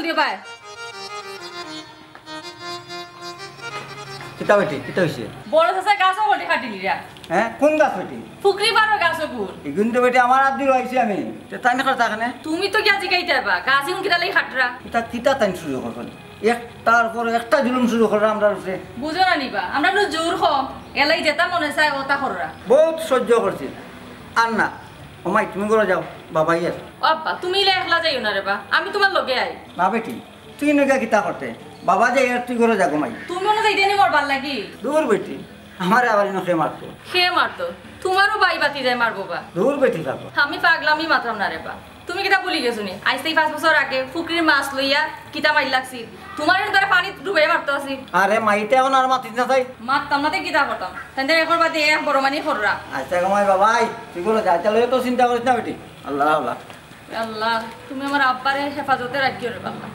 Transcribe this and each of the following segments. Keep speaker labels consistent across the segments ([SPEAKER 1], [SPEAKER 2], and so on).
[SPEAKER 1] জলদি ভাই
[SPEAKER 2] কিতা বেটি কিতা হইছে
[SPEAKER 1] বড় চাচা গাছও বটে কাটিলিরা
[SPEAKER 2] হ্যাঁ কোন গাছ বেটি
[SPEAKER 1] ফুকরি পারো গাছও গুণ
[SPEAKER 2] ইগুন তো বেটি আমার হাত দিয়ে আইছি আমি তে তাই না কথা কানে
[SPEAKER 1] তুমি তো গিয়া জিগাইতে পারবা গাছ ইগুন কিটা লাগি খাটরা
[SPEAKER 2] কিতা কিতা তাই শুরু করবেন একটার পর একটা জুলুম শুরু করে আমরা উপরে
[SPEAKER 1] বুঝো না নিবা আমরা তো জোর কম এলাই যেটা মনে চায় ওটা কররা
[SPEAKER 2] বহুত সহ্য করছি আর না ওমাই তুমি করে যাও বাবা ইয়ে
[SPEAKER 1] আব্বা তুমি ইলে একলা যাইও না রে বা আমি তোমার লগে আই
[SPEAKER 2] না বেটি তুই নগা কিতা করতে বাবা যাই আর তুই করে যাগো মাই
[SPEAKER 1] তুমি মনে যাইতে নি মোর ভাল লাগি
[SPEAKER 2] দূর বেটি আমার আবার নখে মারতো
[SPEAKER 1] খে মারতো তোমারও বাই বাতি যায় মারবো বা
[SPEAKER 2] দূর বেটি থাকো
[SPEAKER 1] আমি পাগলামি মাত্রাম না রে বা তুমি কিটা বলি গেছো নি আজ থেকে 5 বছর আগে ফুকরির মাছ লইয়া কিটা মাইল লাগছি তোমার এর পানি ডুবে মারতো আছি
[SPEAKER 2] আরে মাইতে এখন আর মাতিস না তাই
[SPEAKER 1] মারতাম না তে কিটা করতাম তাই একবার বাদে এক বড় মানি কররা
[SPEAKER 2] আচ্ছা গমাই বাবাই তুই করে যা চলে তো চিন্তা করিস না বেটি আল্লাহ আল্লাহ
[SPEAKER 1] আল্লাহ তুমি আমার আব্বারে হেফাজতে রাখিও রে বাবা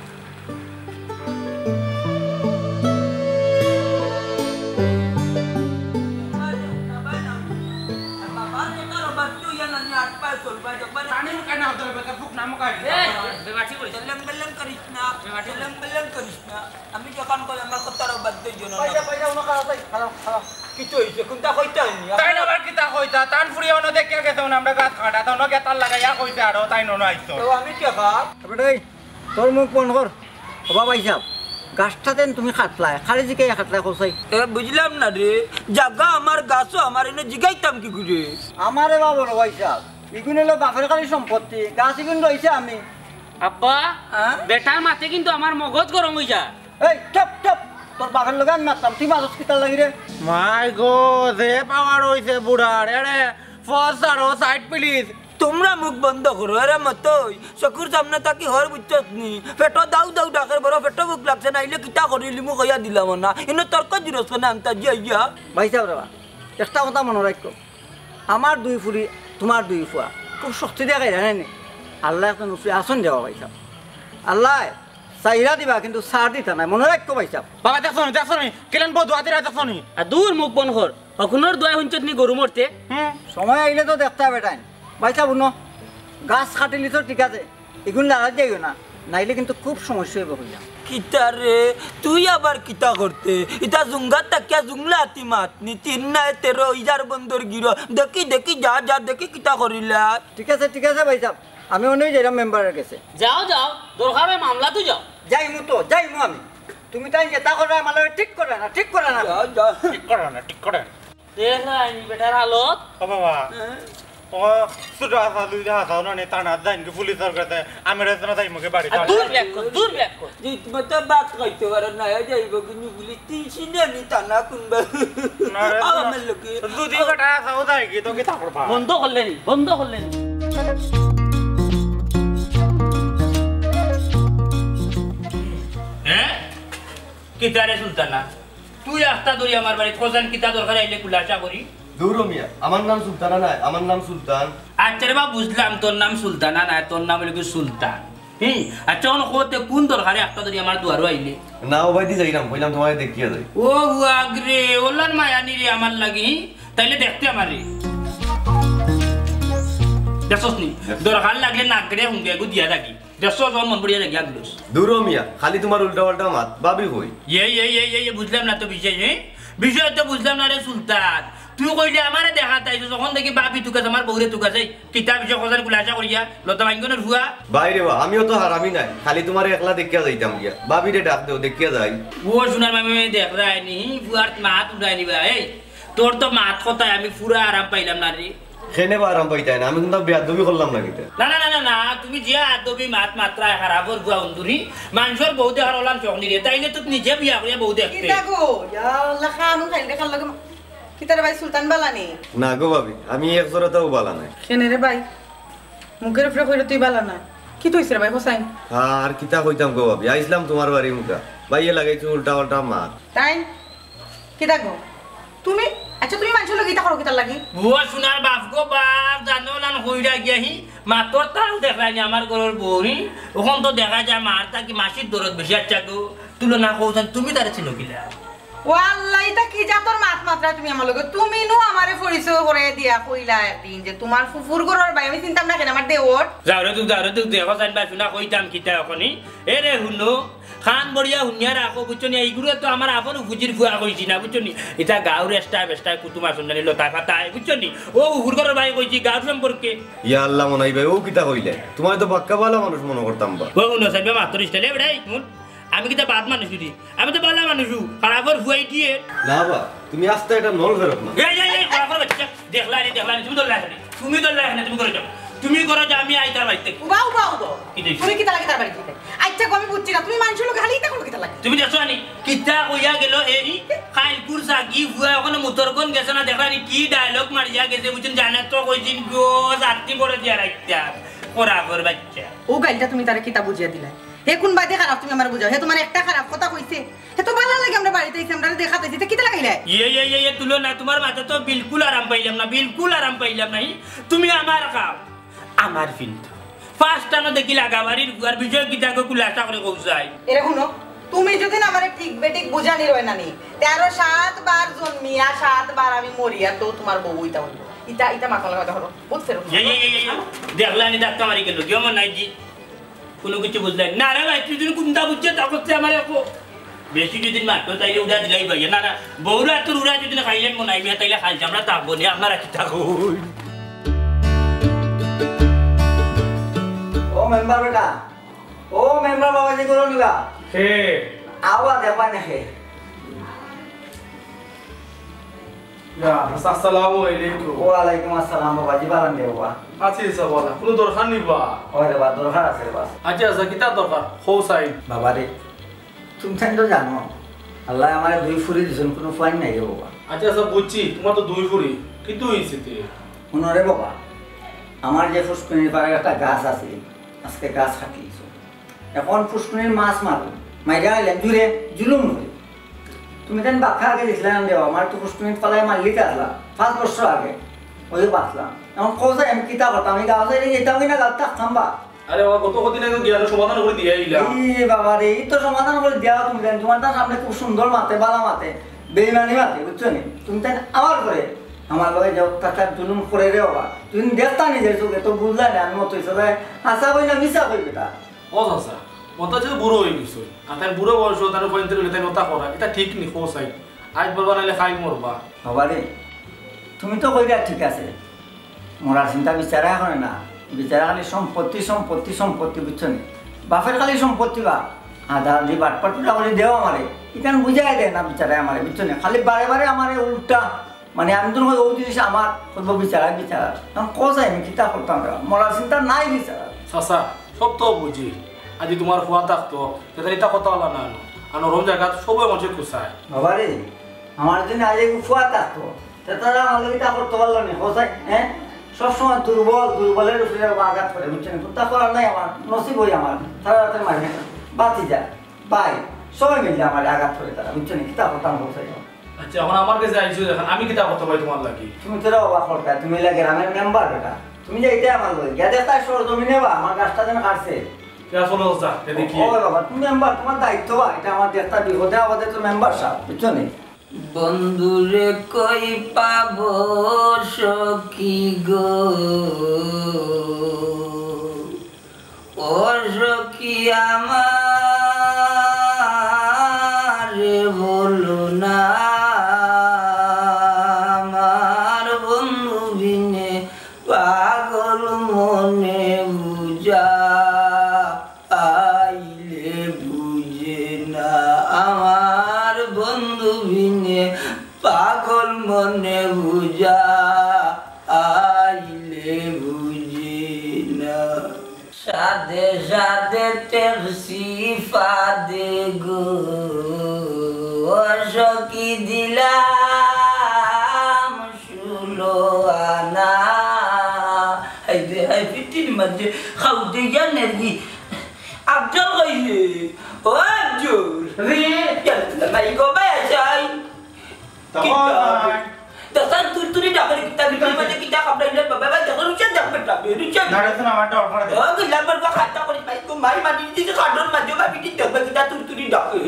[SPEAKER 3] আমি যখন কই আমার কথার বাদ দেই না
[SPEAKER 2] পয়সা পয়সা উনো খাওয়া তাই খাও খাও
[SPEAKER 3] কিছু হইছে কোনটা কইতা হইনি
[SPEAKER 4] তাই না আবার কিতা কইতা তান ফুরি অন দেখে গেছে আমরা গাছ কাটা তো নগে তার লাগাইয়া কইছে আর তাই নন আইছো
[SPEAKER 3] তো আমি কি খা
[SPEAKER 2] বেটি তোর মুখ বন্ধ কর বাবা হিসাব গাছটা দেন তুমি খাটলায় খালি জিকে খাটলায় কোসাই
[SPEAKER 3] এ বুঝলাম না রে জায়গা আমার গাছও আমার এনে জিগাইতাম কি করে
[SPEAKER 2] আমারে বাবা বাবা হিসাব ইগুন হলো বাপের খালি সম্পত্তি গাছ ইগুন রইছে আমি
[SPEAKER 5] আব্বা
[SPEAKER 3] হ্যাঁ?
[SPEAKER 5] বেটার মাতে কিন্তু আমার মগজ গরম হয়ে যায়
[SPEAKER 2] এই চপ চপ তোর বাপের লগে আমি মারতাম তুই মাছ কিতা লাগি রে
[SPEAKER 4] মাই গো যে পাওয়ার হইছে বুড়ার এরে ফস আর সাইড প্লিজ
[SPEAKER 3] তোমরা মুখ বন্ধ করো এরে মতই চকুর সামনে তাকি হর বুঝছত নি পেটো দাউ দাউ ডাকের বড় পেটো বুক লাগছে না ইলে কিতা করিলি মু কইয়া দিলাম না ইনো তর্ক জিরস না আনতা জিয়া
[SPEAKER 2] ভাই সাহেব রে একটা কথা মনে রাখো আমার দুই ফুরি তোমার দুই ফুয়া খুব শক্তি দিয়া গাই জানেনি আল্লাহ একটা নুফরি আসন দেওয়া ভাই সাহেব আল্লাহ চাইরা দিবা কিন্তু সার দিতা নাই মনে রাখো ভাই সাহেব
[SPEAKER 4] বাবা দেখছ নি কেলেন বউ দুয়াতে দেখছ নি
[SPEAKER 5] আর দূর মুখ বন কর অখুনোর দোয়া হুঞ্চত নি গরু মরতে
[SPEAKER 2] সময় আইলে তো দেখতে হবে টাইম ভাই সাহেব ন গাছ কাটিলি তো ঠিক আছে এগুলো লাগা যাইও না নাইলে কিন্তু খুব সমস্যা হইব হইয়া
[SPEAKER 3] কিতা রে তুই আবার কিতা করতে ইতা জুঙ্গা তাকিয়া জুংলা আতি মাতনি 3 না 13 ইজার বন্দর গিরো দেখি দেখি যা যা দেখি কিতা করিলা
[SPEAKER 2] ঠিক আছে ভাই সাহেব আমি অনেক যাইলাম মেম্বারের কাছে
[SPEAKER 5] যাও যাও দরকার হয় মামলা তো যাও
[SPEAKER 2] যাইমু আমি তুমি তাই যেটা করে আমার ঠিক করে না
[SPEAKER 3] যা যা
[SPEAKER 4] ঠিক করে না
[SPEAKER 5] দেখ রাইনি বেটার হালত
[SPEAKER 4] ও বাবা ও সুরা সালু যা সাউনা নে তানা যাইন কি পুলিশের কাছে আমি রেছনা যাই মুকে বাড়ি
[SPEAKER 5] আর দূর ব্যাক কর
[SPEAKER 3] জিত মতো বাত কইতে পারে না যাইব কিন্তু বলি তিন সিনে নি তানা কুনবা
[SPEAKER 4] না রে
[SPEAKER 3] আমার লোকে
[SPEAKER 4] দুদি কাটা সাউ যাই কি তো কি তা করবা
[SPEAKER 5] বন্ধ করলেনি হ্যাঁ কিতারে সুলতানা তুই আস্তা ধরি আমার বাড়ি খোঁজান কিতা দরকার আইলে কুলাচা করি
[SPEAKER 6] দৌড় মিয়া আমার নাম সুলতানা নাই আমার নাম সুলতান
[SPEAKER 5] আচ্ছা রে বা বুঝলাম তোর নাম সুলতানা না তোর নাম হলো সুলতান আচ্ছা কোতে কোন দরকারে একটা ধরি আমার দুয়ারও আইলে
[SPEAKER 6] না ও ভাইদি যাইলাম কইলাম তোমায় দেখিয়া যাই
[SPEAKER 5] ও আগ্রে ওলার মায়ানি রে আমার লাগি তাইলে দেখতে আমারে দেখছস নি দরকার লাগলে নাগরে হুঙ্গে গু দিয়া থাকি দেখছস জন মন বড়িয়া লাগি আগলোস
[SPEAKER 6] দৌড় মিয়া খালি তোমার উল্টা পাল্টা মাত বাবি কই
[SPEAKER 5] এই বুঝলাম না তো বিষয় তো বুঝলাম না রে সুলতান তুই কইলে আমারে দেখা তাইছো যখন দেখি বাপি তুকা আমার বউরে তুকা যাই কিতাব বিষয় খোঁজার গুলাচা করিয়া লতা ভাঙ্গনের হুয়া
[SPEAKER 6] বাইরে বা আমিও তো হারামি নাই খালি তোমার একলা দেখিয়া যাইতাম গিয়া বাবিরে ডাক দেও দেখিয়া যাই
[SPEAKER 5] ও সোনার মামি দেখ রায়নি ফুয়ার মাত উড়াইনি বা এই তোর তো মাত কথায় আমি পুরা আরাম পাইলাম না রে
[SPEAKER 6] খেনে বা আরাম পাইতাই না আমি কিন্তু বেয়াদবি করলাম না কিতে
[SPEAKER 5] না তুমি যে আদবি মাত মাত্রা খারাপর গুয়া উন্দুরি মানুষের বউ দেখার ওলাম চকনি রে তাইলে তো নিজে বিয়া করিয়া বউ দেখতে
[SPEAKER 7] কিতা গো ইয়া আল্লাহ খানু খাইলে খাল লাগে কিতারে ভাই সুলতান বালানি
[SPEAKER 6] না গো বাবি আমি এক জোড়াতেও বালা নাই
[SPEAKER 7] কেনে রে ভাই মুখের উপরে কইরা তুই বালা না কি তুইছ রে ভাই হোসাইন
[SPEAKER 6] আর কিতা কইতাম গো বাবি আইছিলাম তোমার বাড়ি মুখা বাইয়ে লাগাইছো উল্টা পাল্টা মাত
[SPEAKER 7] তাই কিতা গো তুমি আচ্ছা তুমি মানুষ লাগি তা করো কিতা লাগি
[SPEAKER 5] বুয়া সোনার বাপ গো বাপ জানো না হইরা গিয়াহি মাতর তাও দেখায়নি আমার ঘরের বউরি ওখান তো দেখা যায় মার তা কি মাসির দরদ বেশি আচ্ছা গো তুলনা কৌশন তুমি তার ছিল কিলা
[SPEAKER 7] ওয়াল্লাহি তা কি জাতর মাত মাত্রা তুমি আমার লগে তুমি নো আমারে পরিচয় করে দিয়া কইলা একদিন যে তোমার ফুফুর ঘরের ভাই আমি চিন্তা না কেন আমার দেওর
[SPEAKER 5] যাও রে তুই দেখো জানবা শুনা কইতাম কিতা এখনি এরে হুনো খান বড়িয়া হুনিয়া রাখো বুঝছনি এইগুলো তো আমার আপন ফুজির ফুয়া কইছি না বুঝছনি এটা গাঁর বেস্টায় কুটুমা শুননি লতা ফাতায় বুঝছনি ও হুরগরের ভাই কইছি গাঁর সম্পর্কে
[SPEAKER 6] ইয়া আল্লাহ মনাই ভাই ও কিতা কইলে তোমার তো বাক্কা ভালো মানুষ মনে করতাম বা
[SPEAKER 5] ও হুনো সাইবে মাত্র স্টাইলে বেড়াই আমি কিতা বাদ মানুষ দিদি আমি তো ভালো মানুষ খারাপর ফুয়াই দিয়ে
[SPEAKER 6] না বা তুমি আস্তে এটা নল ফেরত না
[SPEAKER 5] এই খারাপর বাচ্চা দেখলানি তুমি দল্লা তুমি করে যাও তুমি করো যে আমি আইতার বাড়িতে
[SPEAKER 7] বাউ তুমি কি তার লাগে তার বাড়িতে আচ্ছা আমি বুঝছি না তুমি মানুষের লোক খালি তা কোন কি তার লাগে
[SPEAKER 5] তুমি দেখছো নি কিতা কইয়া গেল এই খাইলপুর সাগি ফুয়া ওখানে মুতরকন গেছে না দেখলানি কি ডায়লগ মারিয়া গেছে বুঝছেন জানা তো কইছিন গো জাতি করে দিয়া রাখতা খারাপর বাচ্চা
[SPEAKER 7] ও গাইলটা তুমি তারে কিতা বুঝিয়া দিলা হে কোন বাইতে খারাপ তুমি আমার বুঝাও হে তোমার একটা খারাপ কথা কইছে হে তো ভালো লাগে আমরা বাড়িতে এসে আমরা দেখাতেছি তে কিতা লাগাইলা
[SPEAKER 5] ये তুলো না তোমার মাথা তো বিলকুল আরাম পাইলাম না তুমি আমার খাও আমার কিন্তু ফার্স্ট টাইম দেখি লাগাবাড়ির আর বিষয় কিতাকে কুলাসা করে কৌসাই
[SPEAKER 7] এরে শুনো তুমি যদি না আমারে ঠিক বেঠিক বুঝানি রয় নানি 13 7 বার জন্মিয়া 7 বার আমি মরিয়া তো তোমার বউ ইতা হইলো ইতা মাথা লাগা ধরো বুঝ ফেরো
[SPEAKER 5] দেখলানি ধাক্কা মারি গেল কেমন নাই জি কোনো কিছু বুঝলেন না রে ভাই তুই যদি কোনটা বুঝছে তা করতে আমার বেশি যদি মাত্র তাইলে উড়া দিলাই ভাই না বউরা তোর উড়া যদি খাইলেন মনে আইবে তাইলে খাইছে আমরা থাকবো নি আপনারা কি থাকো
[SPEAKER 2] ও মেম্বার বেটা ও মেম্বার বাবাজি করো নিবা
[SPEAKER 8] হে
[SPEAKER 2] আওয়া দেবা না হে
[SPEAKER 8] ইয়া আসসালামু আলাইকুম
[SPEAKER 2] ওয়া আলাইকুম আসসালাম বাবাজি বারান দেবা
[SPEAKER 8] আছি সবালা কোনো দরকার নিবা
[SPEAKER 2] ওরে বাবা দরকার আছে বাস
[SPEAKER 8] আচ্ছা কিতা দরকার হোসাইন
[SPEAKER 2] বাবা রে তুমি তো জানো আল্লাহ আমারে দুই ফুরি দিছেন কোনো ফাইন নাই রে বাবা
[SPEAKER 8] আচ্ছা বুঝছি তোমার তো দুই ফুরি কিন্তু হইছে তে
[SPEAKER 2] শুনরে বাবা আমার যে ফুসকুনির পাড়ে একটা গাছ আছে আজকে গাছ কাটিয়েছো এখন ফুসকুনির মাছ মারো মাইরা আইলেন জুড়ে জুলুম করে তুমি তেন বাক্কা আগে দিছিলাম দেওয়া আমার তো ফুসকুনির পালায় মারলি আসলাম 5 বছর আগে ওই বাঁচলাম এখন কোথায় আমি কিতা করতাম আমি গাছ যেতাম কিনা গাছ থাকতাম বা
[SPEAKER 8] আরে বাবা কত কদিন আগে গিয়ে সমাধান করে দিয়ে আইলাম
[SPEAKER 2] বাবা রে এই তো সমাধান করে দেওয়া তুমি জানি তোমার তার সামনে খুব সুন্দর মাতে বালা মাতে বেইমানি মাতে বুঝছো নি তুমি তাই আমার করে আমার লগে যাও টাকার জুলুম করে রে বাবা তুমি দেখতা নিজের চোখে তো বুঝলা না আমি মতো হিসাবে হাসা কই না মিশা কই বেটা
[SPEAKER 8] ও চাচা মতো যে বুড়ো হয়ে গেছে আর তার বুড়ো বয়স তার পয়েন্ট হলে তাই নতা করা এটা ঠিক নি হোসাইন আজ বলবা নাইলে খাই মরবা
[SPEAKER 2] বাবা রে তুমি তো কইরা ঠিক আছে মরার চিন্তা বিচারা এখন না বিচারা খালি সম্পত্তি বুঝছো নি বাপের খালি সম্পত্তি বা আধার দি বাটপাটুটা বলে দেও আমারে এখানে বুঝাই দেয় না বিচারায় আমারে বুঝছো না খালি বারে আমারে উল্টা মানে আমি তো ওই জিনিস আমার করবো বিচারা তখন কোথায় আমি কিতা করতাম মরার চিন্তা নাই বিচারা
[SPEAKER 8] চাচা সব তো বুঝি আজি তোমার খোয়া থাকতো সেটা এটা কথা হলো না আর নরম জায়গা সবাই মজে খুশায়
[SPEAKER 2] বাবা রে আমার জন্য আজ ফুয়া থাকতো তারা আমাদের কিতা করতে পারলো না কোথায় হ্যাঁ সবসময় দুর্বলের উপরে আঘাত করে বুঝছেন তা করার নাই আমার নসিব হই আমার তারা রাতের মাঝে বাতি যায় বাই সবাই মিলে আমার আঘাত করে তারা বুঝছেন কিতা করতাম কোথায়
[SPEAKER 8] আচ্ছা এখন আমার কাছে আইছো এখন আমি কিতা করতে পারি তোমার লাগি
[SPEAKER 2] তুমি তোরা অবাক করতা তুমি লাগে গ্রামের মেম্বার বেটা তুমি যে এটা আমার লই গিয়া দেখতা সর জমি নেবা আমার গাছটা যেন কাটছে
[SPEAKER 8] কে আসলে যা দেখি
[SPEAKER 2] ও বাবা তুমি মেম্বার তোমার দায়িত্ব বা এটা আমার দেখতা বিপদে আপদে তো মেম্বার সাহেব বুঝছো নি
[SPEAKER 3] বন্ধুরে কই পাব সখী গো ও সখী আমার বলো না আমার বন্ধু বিনে পাগল মনে বুঝা আইলে বুঝে না আমার বন্ধু বিনে পাগল মনে বুঝা আইলে বুঝে না সাদে সাদে টেক্সি ফাদে গো সখী দিলাম 16 আনা হাই ফিটির মধ্যে খাউতে জানের কি আব্দুল গাইয়ে ও আব্দুল মাই গো বাই তাসান তুই ডাকলে কিতা মানে কিতা খাবড়াইলে বাবা বাবা দেখো রুচা দেখ বেটা রুচা
[SPEAKER 4] নাড়াছেন আমার দরকার দে
[SPEAKER 3] ও গিলাম বড় খাতা করে পাই কো মাই মানি দিতে কাডন মাঝে ভাবি কি দেখবে কিতা তুই ডাকে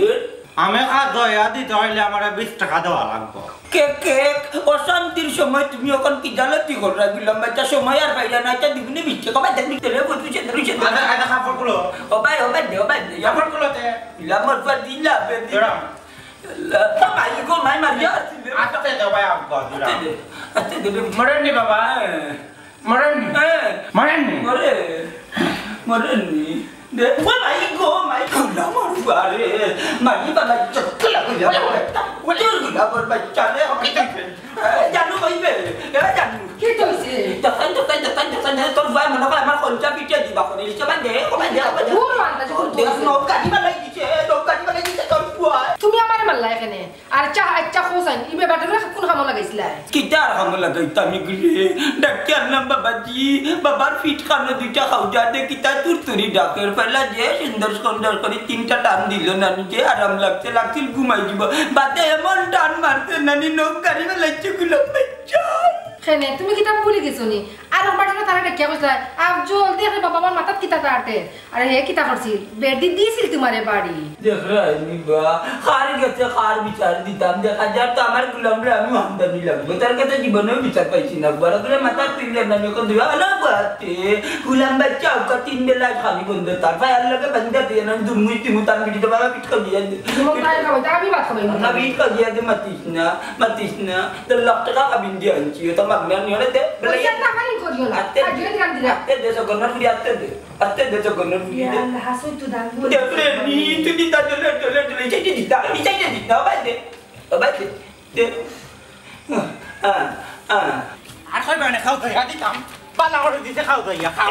[SPEAKER 4] আমি দয়া দিতে হইলে আমার 20 টাকা দেওয়া লাগবে
[SPEAKER 3] কেক অশান্তির সময় তুমি এখন কি জালতি করে রাখলাম বাচ্চা সময় আর পাইলা না এটা দিবনি বিচ্ছে কবে দেখবি তেলে বসুছে ধরুছে
[SPEAKER 4] আদা কাপড়গুলো
[SPEAKER 3] ও ভাই দে
[SPEAKER 4] কাপড়গুলোতে
[SPEAKER 3] ইলামর পর দিলা বে
[SPEAKER 4] এরা
[SPEAKER 3] ভাই গো মাই মারিয়া
[SPEAKER 4] আতে দাও ভাই আব্বা দিরা
[SPEAKER 3] আতে দে
[SPEAKER 4] মরেননি বাবা মরেননি মরেননি
[SPEAKER 3] মরেননি দে ভাই গো মাই খুলা মারবারে মাই বালা চকলা কইলা ওই গুলা বল বাচ্চা রে জানু ভাইবে জানু
[SPEAKER 7] কি কইছে
[SPEAKER 3] তখন তোর ভাই মনে করে আমার কলচা পিটিয়ে দিবা করে লিখে বান্দে কমাই দে
[SPEAKER 7] কোন মানতা যে
[SPEAKER 3] নৌকা দিবা লাগিছে তোর ভাই
[SPEAKER 7] তুমি আমারে মারলা এখানে আর চা খোসাইন ইবে বাটারে কোন কাম লাগাইছিলা
[SPEAKER 3] কিটার হাম লাগাইতা আমি গলি ডাক্তার নাম বাবাজি বাবার ফিট খানো দুইটা খাওয়া দে কিটা তুরতুরি ডাকের ফেলা যে সুন্দর করে তিনটা টান দিল নানি যে আরাম লাগছিল ঘুমাই দিব বাদে এমন টান মারতে নানি নৌকারি বেলাইছে গুলো বাচ্চা
[SPEAKER 7] খেনে তুমি কিতা ভুলি গেছনি আর বাটারে তারা দেখিয়া কইছলা আব জলদি রে বাবা আমার মাথাত কিতা কাটে আরে হে কিতা করছিল বেডি দিছিল তোমারে বাড়ি
[SPEAKER 3] দেখ রাইনি বা খার গেছে খার বিচার দিতাম দেখা যায় তো আমার গুলামরে আমি আমদানি লাগবে তার কাছে জীবনে বিচার পাইছি না বড় করে মাথা তিনলে না নিকো দিও আলো বাতে গুলাম বাচ্চা কা তিন বেলা খালি বন্ধ তার ভাই আর লাগে বন্ধ দিয়ে না দুমুইতি মুতান বিটি তো বাবা পিট করে দিয়ে
[SPEAKER 7] তুমি তাই খাবে তা আমি ভাত খাবে
[SPEAKER 3] না বিট করে দিয়ে মাতিস না তো লাখ টাকা আবিন দিয়ে আনছি তো মাগনা নিয়ে দে
[SPEAKER 7] বলে না খালি করিও না আর দিয়ে দিলাম দিলা
[SPEAKER 3] আতে দে জগন্নাথ পুরি আতে দে জগন্নাথ পুরি
[SPEAKER 7] ইয়া আল্লাহ হাসুই তো দান
[SPEAKER 3] দে প্রেমী তুমি তা চলে চাইতে দিতা বাদে দে
[SPEAKER 4] আর কই বানে খাও দয়া দিতাম পালা করে দিতে খাও দয়া খাও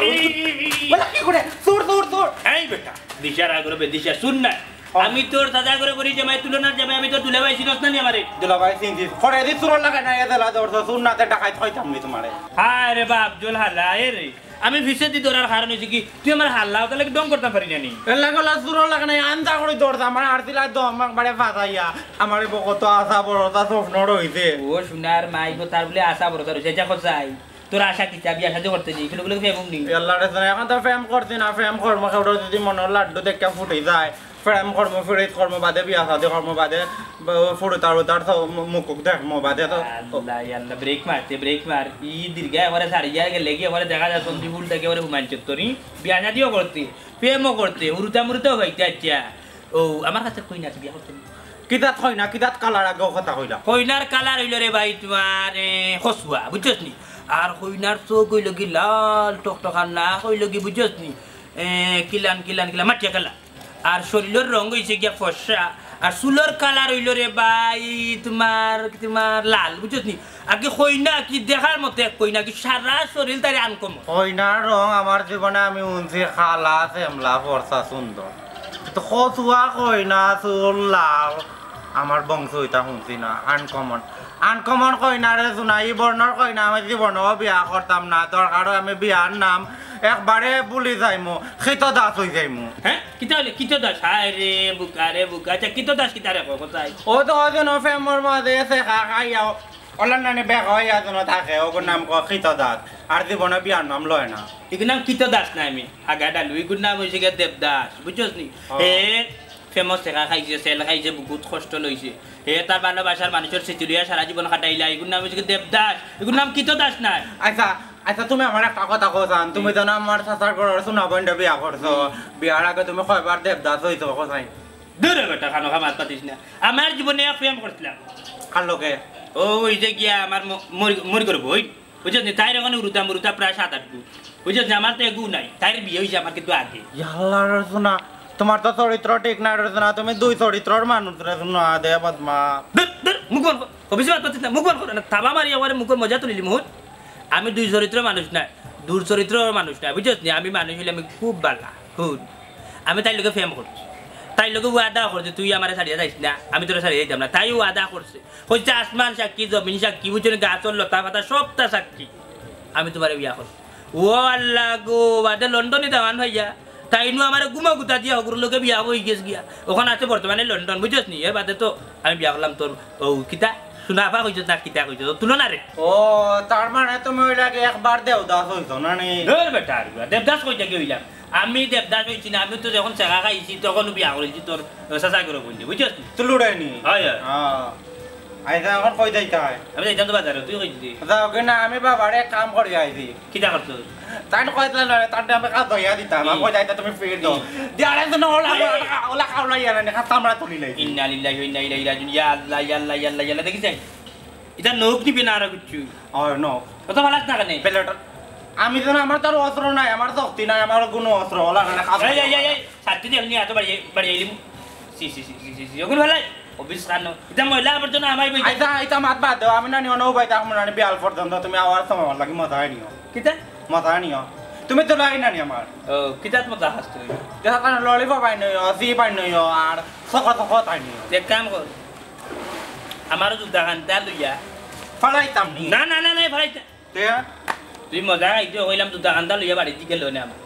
[SPEAKER 4] বলা কি করে তোর
[SPEAKER 5] এই বেটা দিশার আগরে দিশা শুন না আমি তোর দাদা করে করি জামাই তুলনার জামাই আমি তো তুলে পাইছি না নি আমারে
[SPEAKER 4] দুলাভাই সিনজি খড়ে দি সুর লাগা না এদলা দর সুন্নাতে ডাকাই থইতাম নি তোমারে
[SPEAKER 5] হায় রে বাপ জল হাল্লা রে আমি ভিসে দি দরার কারণ হইছে কি তুই আমার হাল্লা তাহলে ডং করতে পারি না নি
[SPEAKER 4] এলা গলা সুর লাগা না আন্দা করে দরদা আমার আর দিলা দম বাড়ে ফাটাইয়া আমারে বকত আশা বড়তা স্বপ্ন রইছে
[SPEAKER 5] ও সোনার মাই গো তার বলে আশা বড় রইছে যা কোথায় তোর আশা কি চাবি আশা যে করতে নি এগুলো ফেমুম নি
[SPEAKER 4] আল্লাহ রে এখন তো ফেম করতে না ফেম কর্ম খাওয়া যদি মনের লাড্ডু দেখা ফুটে যায় ফেম কর্ম ফিরিত কর্ম বাদে বিয়া সাদে কর্ম বাদে ফুড়ে তার মুখ দেখমো বাদে তো
[SPEAKER 5] আল্লাহ আল্লাহ ব্রেক মার ই দীর্ঘা এবারে ছাড়ি যায় গেলে কি এবারে দেখা যায় সন্ধি ফুল থেকে এবারে হুমায়ুন চত্বরি বিয়া শাদিও করতে প্রেমও করতে মুরুতাও হইতে আচ্ছা ও আমার কাছে কই না বিয়া করতে
[SPEAKER 4] কিতাত কই না কিতাত কালার আগে কথা কইলা
[SPEAKER 5] কইনার কালার হইল রে ভাই তোমার হসুয়া বুঝছস নি আর কইনার চোখ হইল কি লাল টকটকার না হইল কি বুঝছস নি কিলান মাটিয়া কালা আর শরীরের রং হইছে গিয়া ফর্সা আর চুলের কালার হইল রে ভাই তোমার লাল বুঝছস নি আগে কইনা কি দেখার মতে কইনা কি সারা শরীর তারে আনকম
[SPEAKER 4] কইনার রং আমার জীবনে আমি উনছি খালা শ্যামলা ফর্সা সুন্দর কিন্তু হসুয়া কইনা চুল লাল আমার বংশ হইতা শুনছি না আনকমন কইনারে সোনাই বর্ণর কইনা আমি জীবনেও বিয়া করতাম না দরকার আমি বিয়ার নাম একবারে বলি যাইমু খিত দাস হই যাইমু
[SPEAKER 5] হ্যাঁ কিতো দাস হায় রে বুকা আচ্ছা কিতো দাস কিতারে কোথায়
[SPEAKER 4] ও তো অজন ফেমর মাঝে এসে খাইয়া অলান্ডানে বেগ হইয়া যেন থাকে ওর নাম খিত দাস আর জীবনে বিয়ার নাম লয় না
[SPEAKER 5] এগুর নাম কিতো দাস না আমি আগা ডালু এগুর নাম হয়েছে গিয়ে দেবদাস বুঝছস নি হে ফেমাস টেকা খাইছে চেল খাইছে বহুত কষ্ট লইছে হে তার ভালোবাসার মানুষের চিতুলিয়া সারা জীবন খাটাইলা এগুর নাম হয়েছে দেবদাস এগুর নাম কিতো দাস না
[SPEAKER 4] আচ্ছা তুমি আমার একটা কথা কোথান তুমি জানো আমার চাচার ঘরের সোনা বন্ধে বিয়া করছো বিয়ার আগে তুমি কয়বার দেবদাস হইছো কোথায়
[SPEAKER 5] দূরে বেটা খানো খামাত পাতিস না আমার জীবনে প্রেম করছিলাম
[SPEAKER 4] কার লোকে
[SPEAKER 5] ও ওই যে গিয়া আমার মরি করবো ওই বুঝছ নি তাইর ওখানে উড়ুতা প্রায় 7-8 গু বুঝছ নি আমার তো এগু নাই তাইর বিয়ে হয়েছে আমার কিন্তু আগে
[SPEAKER 4] ইয়াল্লার সোনা তোমার তো চরিত্র ঠিক না রচনা তুমি দুই চরিত্রর মানুষ রচনা দে বদমা
[SPEAKER 5] মুখ বন্ধ অভিযোগ পাতিস না মুখ বন্ধ করে না থাবা মারি আমার মুখের মজা তুলিলি মুহূর্ত আমি দুই চরিত্র মানুষ নাই দূর চরিত্র মানুষ নাই বুঝছ নি আমি মানুষ হইলে আমি খুব বালা খুব আমি তাই লোকে ফেম করছি তাই লোকে ওয়াদা করছে তুই আমার ছাড়িয়ে যাইস না আমি তোরা ছাড়িয়ে যাইতাম না তাই ওয়াদা করছে হচ্ছে আসমান সাক্ষী জমিন সাক্ষী বুঝছো গাছর লতা পাতা সবটা সাক্ষী আমি তোমার বিয়া করছি ও আল্লাহ গো বাদে লন্ডনে দেওয়ান ভাইয়া তাই নু আমার গুমা গুতা দিয়া হগুর লোকে বিয়া হয়ে গেছ গিয়া ওখানে আছে বর্তমানে লন্ডন বুঝছ নি এর বাদে তো আমি বিয়া করলাম তোর ও কিতা শুনাবা কইছ না কিতা কইছ তুলনা রে
[SPEAKER 4] ও তার মানে তুমি ওই লাগে একবার দেওদাস হইছো না নি
[SPEAKER 5] ধর বেটা দেবদাস কইতা কি হইলাম আমি দেবদাস হইছি না আমি তো যখন চাকা খাইছি তখন বিয়া করেছি তোর চাচা করে বললি বুঝছিস
[SPEAKER 4] তুলুড়াইনি
[SPEAKER 5] হয়
[SPEAKER 4] আইসা এখন কই যাইতা হয়
[SPEAKER 5] আমি যাইতাম তো বাজারে তুই কইছিলি
[SPEAKER 4] যাও কিনা আমি বাবারে কাম করে আইছি
[SPEAKER 5] কিতা করছ
[SPEAKER 4] তাই কইতলা লরে তার আমি কাজ দইয়া দিতাম আমি কই যাইতা তুমি ফির দাও দিয়ারে তো ওলা ওলা খাওলা ইয়ানা নে খাতামরা তুলি লাই
[SPEAKER 5] ইন্না লিল্লাহি ওয়া ইন্না ইলাইহি রাজিউন ইয়া আল্লাহ ইয়া আল্লাহ ইয়া আল্লাহ ইয়া আল্লাহ দেখিস এটা নোক নিবি না আর কিছু
[SPEAKER 4] ও নো
[SPEAKER 5] কত ভালো না কেন
[SPEAKER 4] পেলেট আমি তো আমার তার অস্ত্র নাই আমার শক্তি নাই আমার কোনো অস্ত্র ওলা না কাজ
[SPEAKER 5] এই এই এই সাথে দিয়ে নিয়ে এত বাড়ি বাড়ি এলিম সি সি সি সি সি ওগুলো ভালো অফিস কানো এটা মহিলা আবর্জনা আমাই বই
[SPEAKER 4] আইতা আইতা মাত বাদ দাও আমি না নিও নও বাইতা আমি না বিয়াল পর্যন্ত তুমি আওয়াজ সময় লাগি মজা নিও
[SPEAKER 5] কিতা
[SPEAKER 4] মজা নিও তুমি তো লাই না নি আমার
[SPEAKER 5] ও কিতাত মত হাস তুই
[SPEAKER 4] দেখা কারণ ললিপপ পাই নই জি পাই নই আর সকত তাই নিও
[SPEAKER 5] এক কাম কর আমারও জুতা কানতা লইয়া
[SPEAKER 4] ফালাইতাম নি
[SPEAKER 5] না না না না ভাই
[SPEAKER 4] তে
[SPEAKER 5] তুই মজা আইছো হইলাম জুতা কানতা লইয়া বাড়ি দিকে লনে আমার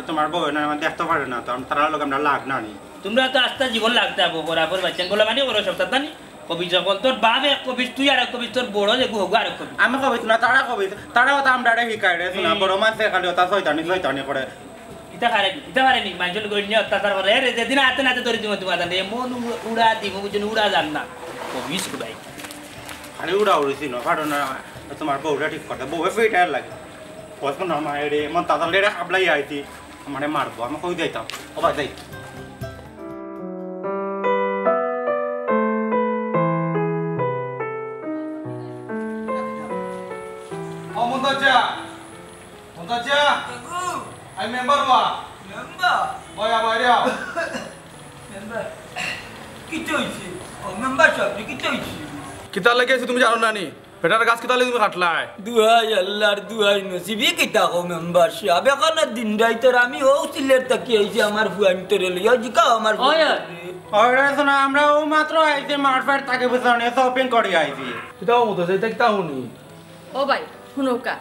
[SPEAKER 4] তোমার বউ না আমি দেখতে পারে না তো তারা লোক আমরা লাগ না নি
[SPEAKER 5] তোমরা তো আস্তা জীবন লাগতে হবো বরাবর বাচ্চান বলা মানে ওরা সব তাতা নি কবি যখন তোর বাপ এক কবি তুই আর এক কবি তোর বড় যে হোক আর এক কবি
[SPEAKER 4] আমি কবি না তারা কবি তারা তো আমরা শিকাই রে শোনা বড় মানুষে খালি ওটা শয়তানি করে
[SPEAKER 5] ইতা পারে নি মানুষের গড়ি নিয়ে অত্যাচার করে রে যেদিন হাতে নাতে ধরে দিব তোমার জানে মন উড়া দিব বুঝুন উড়া যান না কবি ভাই
[SPEAKER 4] খালি উড়া উড়িছি না কারণ তোমার বউটা ঠিক করতে বউয়ে ফিটার লাগে পয়সা না আমার রে মন তাতা লেরা খাবলাই আইতি মানে মারবো আমি কই যাইতাম ওবা যাই
[SPEAKER 8] আমি মেম্বার বা বয়া বাইরা কিতা লাগে তুমি জানো না নি বেটার গাছ কিতা লাগে তুমি কাটলাই
[SPEAKER 3] দুহাই আল্লাহর দুহাই নসিবি কিতা কো মেম্বার সাহেব এখন দিন রাইতর আমি ও সিলেট তাকি আইছি আমার ফুয়ান তোরে লইয়া জিকাও আমার
[SPEAKER 4] ওরে শোনা আমরা ও মাত্র আইছি মার্কেট তাকে বুঝানে শপিং করি আইছি
[SPEAKER 8] কিতাও মতো যাইতে কিতা হুনি
[SPEAKER 1] ও ভাই শুনুকা